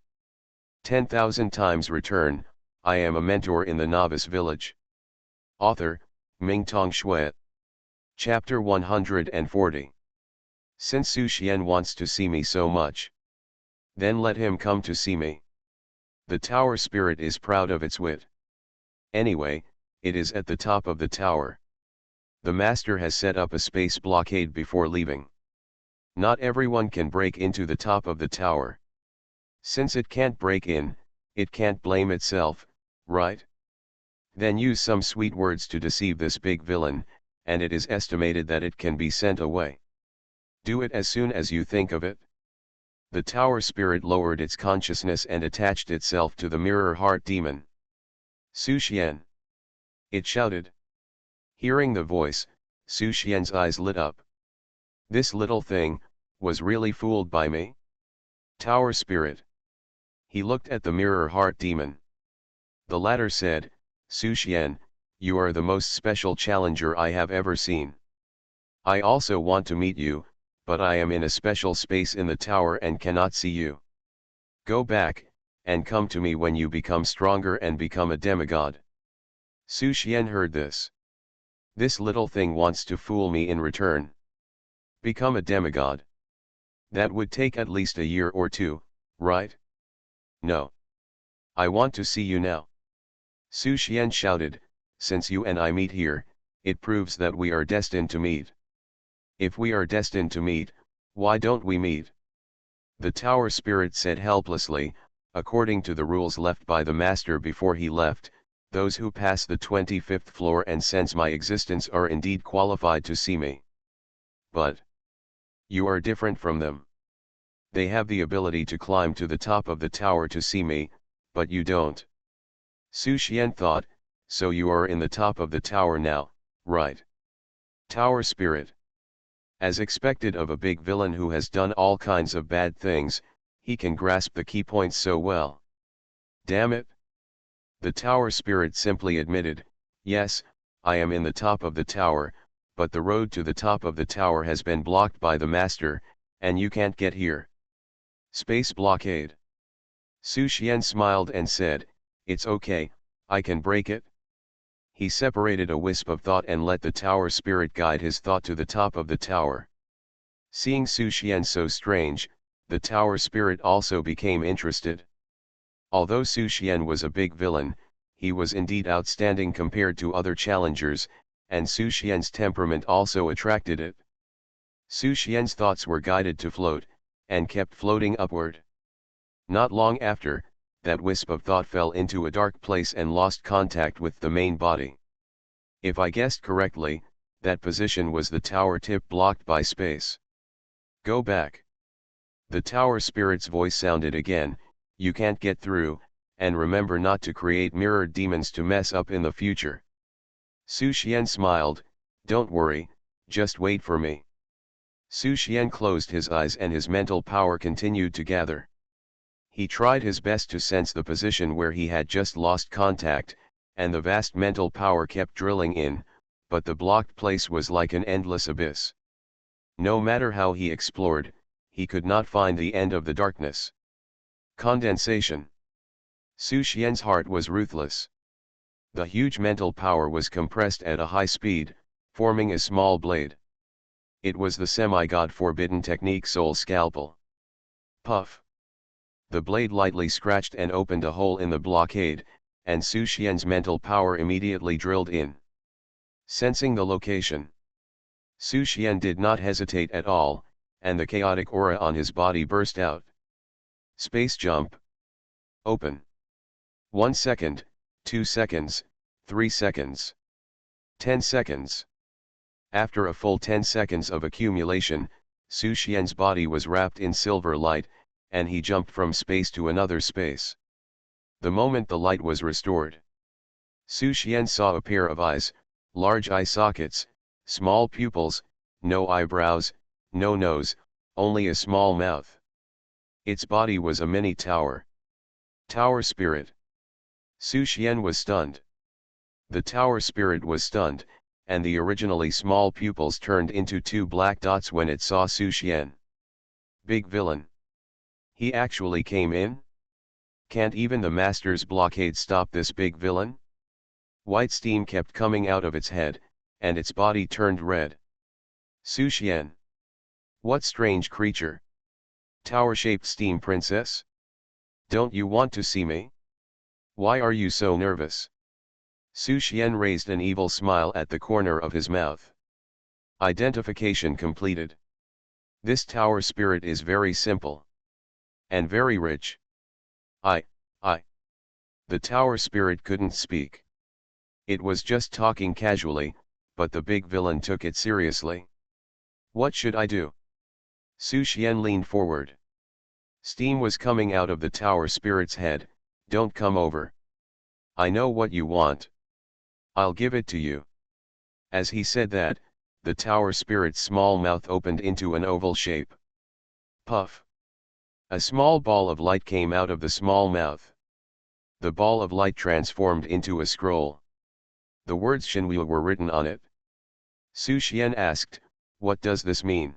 10,000 times return. I am a mentor in the Novice Village. Author, Mingtong Shui. Chapter 140. Since Su Xian wants to see me so much, then let him come to see me. The tower spirit is proud of its wit. Anyway, it is at the top of the tower. The master has set up a space blockade before leaving. Not everyone can break into the top of the tower. Since it can't break in, it can't blame itself, right? Then use some sweet words to deceive this big villain, and it is estimated that it can be sent away. Do it as soon as you think of it. The tower spirit lowered its consciousness and attached itself to the mirror heart demon. Su Xian! It shouted. Hearing the voice, Su Xian's eyes lit up. This little thing was really fooled by me? Tower spirit. He looked at the mirror heart demon. The latter said, Su Xian, you are the most special challenger I have ever seen. I also want to meet you, but I am in a special space in the tower and cannot see you. Go back, and come to me when you become stronger and become a demigod. Su Xian heard this. This little thing wants to fool me in return. Become a demigod. That would take at least a year or two, right? No. I want to see you now. Su Xian shouted, since you and I meet here, it proves that we are destined to meet. If we are destined to meet, why don't we meet? The tower spirit said helplessly, according to the rules left by the master before he left, those who pass the 25th floor and sense my existence are indeed qualified to see me. But you are different from them. They have the ability to climb to the top of the tower to see me, but you don't. Su Xian thought, so you are in the top of the tower now, right? Tower spirit. As expected of a big villain who has done all kinds of bad things, he can grasp the key points so well. Damn it! The tower spirit simply admitted, yes, I am in the top of the tower, but the road to the top of the tower has been blocked by the master, and you can't get here. Space blockade. Su Xian smiled and said, it's okay, I can break it. He separated a wisp of thought and let the tower spirit guide his thought to the top of the tower. Seeing Su Xian so strange, the tower spirit also became interested. Although Su Xian was a big villain, he was indeed outstanding compared to other challengers, and Su Xian's temperament also attracted it. Su Xian's thoughts were guided to float, and kept floating upward. Not long after, that wisp of thought fell into a dark place and lost contact with the main body. If I guessed correctly, that position was the tower tip blocked by space. Go back. The tower spirit's voice sounded again, you can't get through, and remember not to create mirrored demons to mess up in the future. Su Xian smiled, don't worry, just wait for me. Su Xian closed his eyes and his mental power continued to gather. He tried his best to sense the position where he had just lost contact, and the vast mental power kept drilling in, but the blocked place was like an endless abyss. No matter how he explored, he could not find the end of the darkness. Condensation. Su Xian's heart was ruthless. The huge mental power was compressed at a high speed, forming a small blade. It was the semi-god forbidden technique Soul Scalpel. Puff. The blade lightly scratched and opened a hole in the blockade, and Su Xian's mental power immediately drilled in. Sensing the location, Su Xian did not hesitate at all, and the chaotic aura on his body burst out. Space jump. Open. 1 second, 2 seconds, 3 seconds. 10 seconds. After a full 10 seconds of accumulation, Su Xian's body was wrapped in silver light, and he jumped from space to another space. The moment the light was restored, Su Xian saw a pair of eyes, large eye sockets, small pupils, no eyebrows, no nose, only a small mouth. Its body was a mini tower. Tower spirit. Su Xian was stunned. The tower spirit was stunned, and the originally small pupils turned into 2 black dots when it saw Su Xian. Big villain. He actually came in? Can't even the master's blockade stop this big villain? White steam kept coming out of its head, and its body turned red. Su Xian. What strange creature? Tower-shaped steam princess? Don't you want to see me? Why are you so nervous? Su Xian raised an evil smile at the corner of his mouth. Identification completed. This tower spirit is very simple. And very rich. I. The tower spirit couldn't speak. It was just talking casually, but the big villain took it seriously. What should I do? Su Xian leaned forward. Steam was coming out of the tower spirit's head. Don't come over. I know what you want. I'll give it to you. As he said that, the tower spirit's small mouth opened into an oval shape. Puff. A small ball of light came out of the small mouth. The ball of light transformed into a scroll. The words Shinwu were written on it. Su Xian asked, "What does this mean?"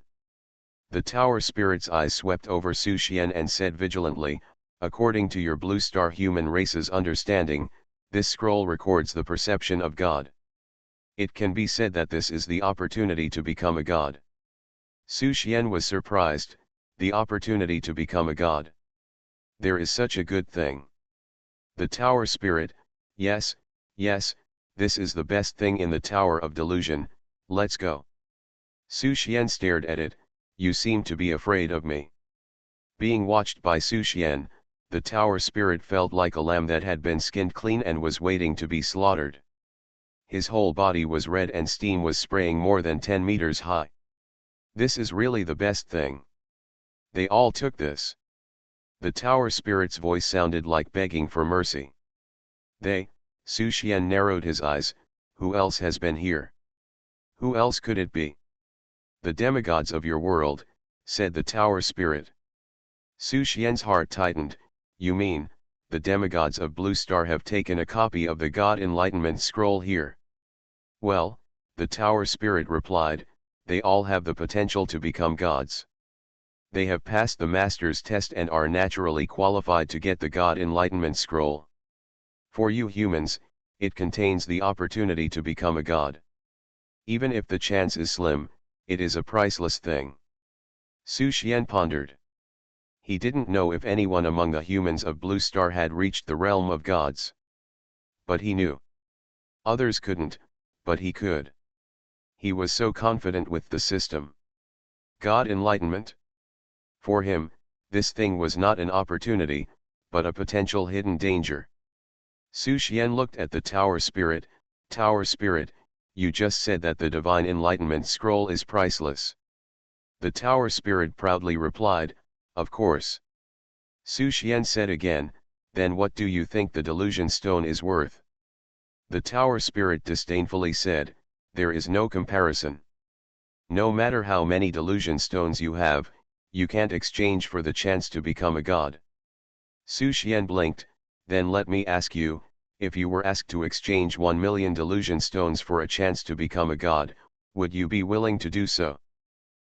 The tower spirit's eyes swept over Su Xian and said vigilantly, "According to your blue star human race's understanding, this scroll records the perception of God. It can be said that this is the opportunity to become a god." Su Xian was surprised. The opportunity to become a god. There is such a good thing. The tower spirit, yes, yes, this is the best thing in the tower of delusion, let's go. Su Xian stared at it. You seem to be afraid of me. Being watched by Su Xian, the tower spirit felt like a lamb that had been skinned clean and was waiting to be slaughtered. His whole body was red and steam was spraying more than 10 meters high. This is really the best thing. They all took this. The tower spirit's voice sounded like begging for mercy. They, Su Xian narrowed his eyes, who else has been here? Who else could it be? The demigods of your world, said the tower spirit. Su Xian's heart tightened. You mean, the demigods of Blue Star have taken a copy of the God Enlightenment scroll here? Well, the tower spirit replied, they all have the potential to become gods. They have passed the master's test and are naturally qualified to get the God Enlightenment scroll. For you humans, it contains the opportunity to become a god. Even if the chance is slim, it is a priceless thing. Su Xian pondered. He didn't know if anyone among the humans of Blue Star had reached the realm of gods. But he knew. Others couldn't, but he could. He was so confident with the system. God Enlightenment? For him, this thing was not an opportunity, but a potential hidden danger. Su Xian looked at the tower spirit. Tower spirit, you just said that the divine enlightenment scroll is priceless. The tower spirit proudly replied, of course. Su Xian said again, then what do you think the delusion stone is worth? The tower spirit disdainfully said, there is no comparison. No matter how many delusion stones you have, you can't exchange for the chance to become a god. Su Xian blinked. Then let me ask you, if you were asked to exchange 1 million delusion stones for a chance to become a god, would you be willing to do so?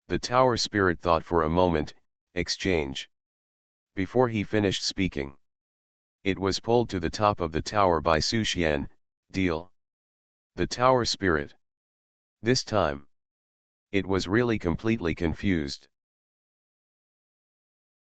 The tower spirit thought for a moment. Exchange. Before he finished speaking, it was pulled to the top of the tower by Su Xian. Deal. The tower spirit. This time, it was really completely confused.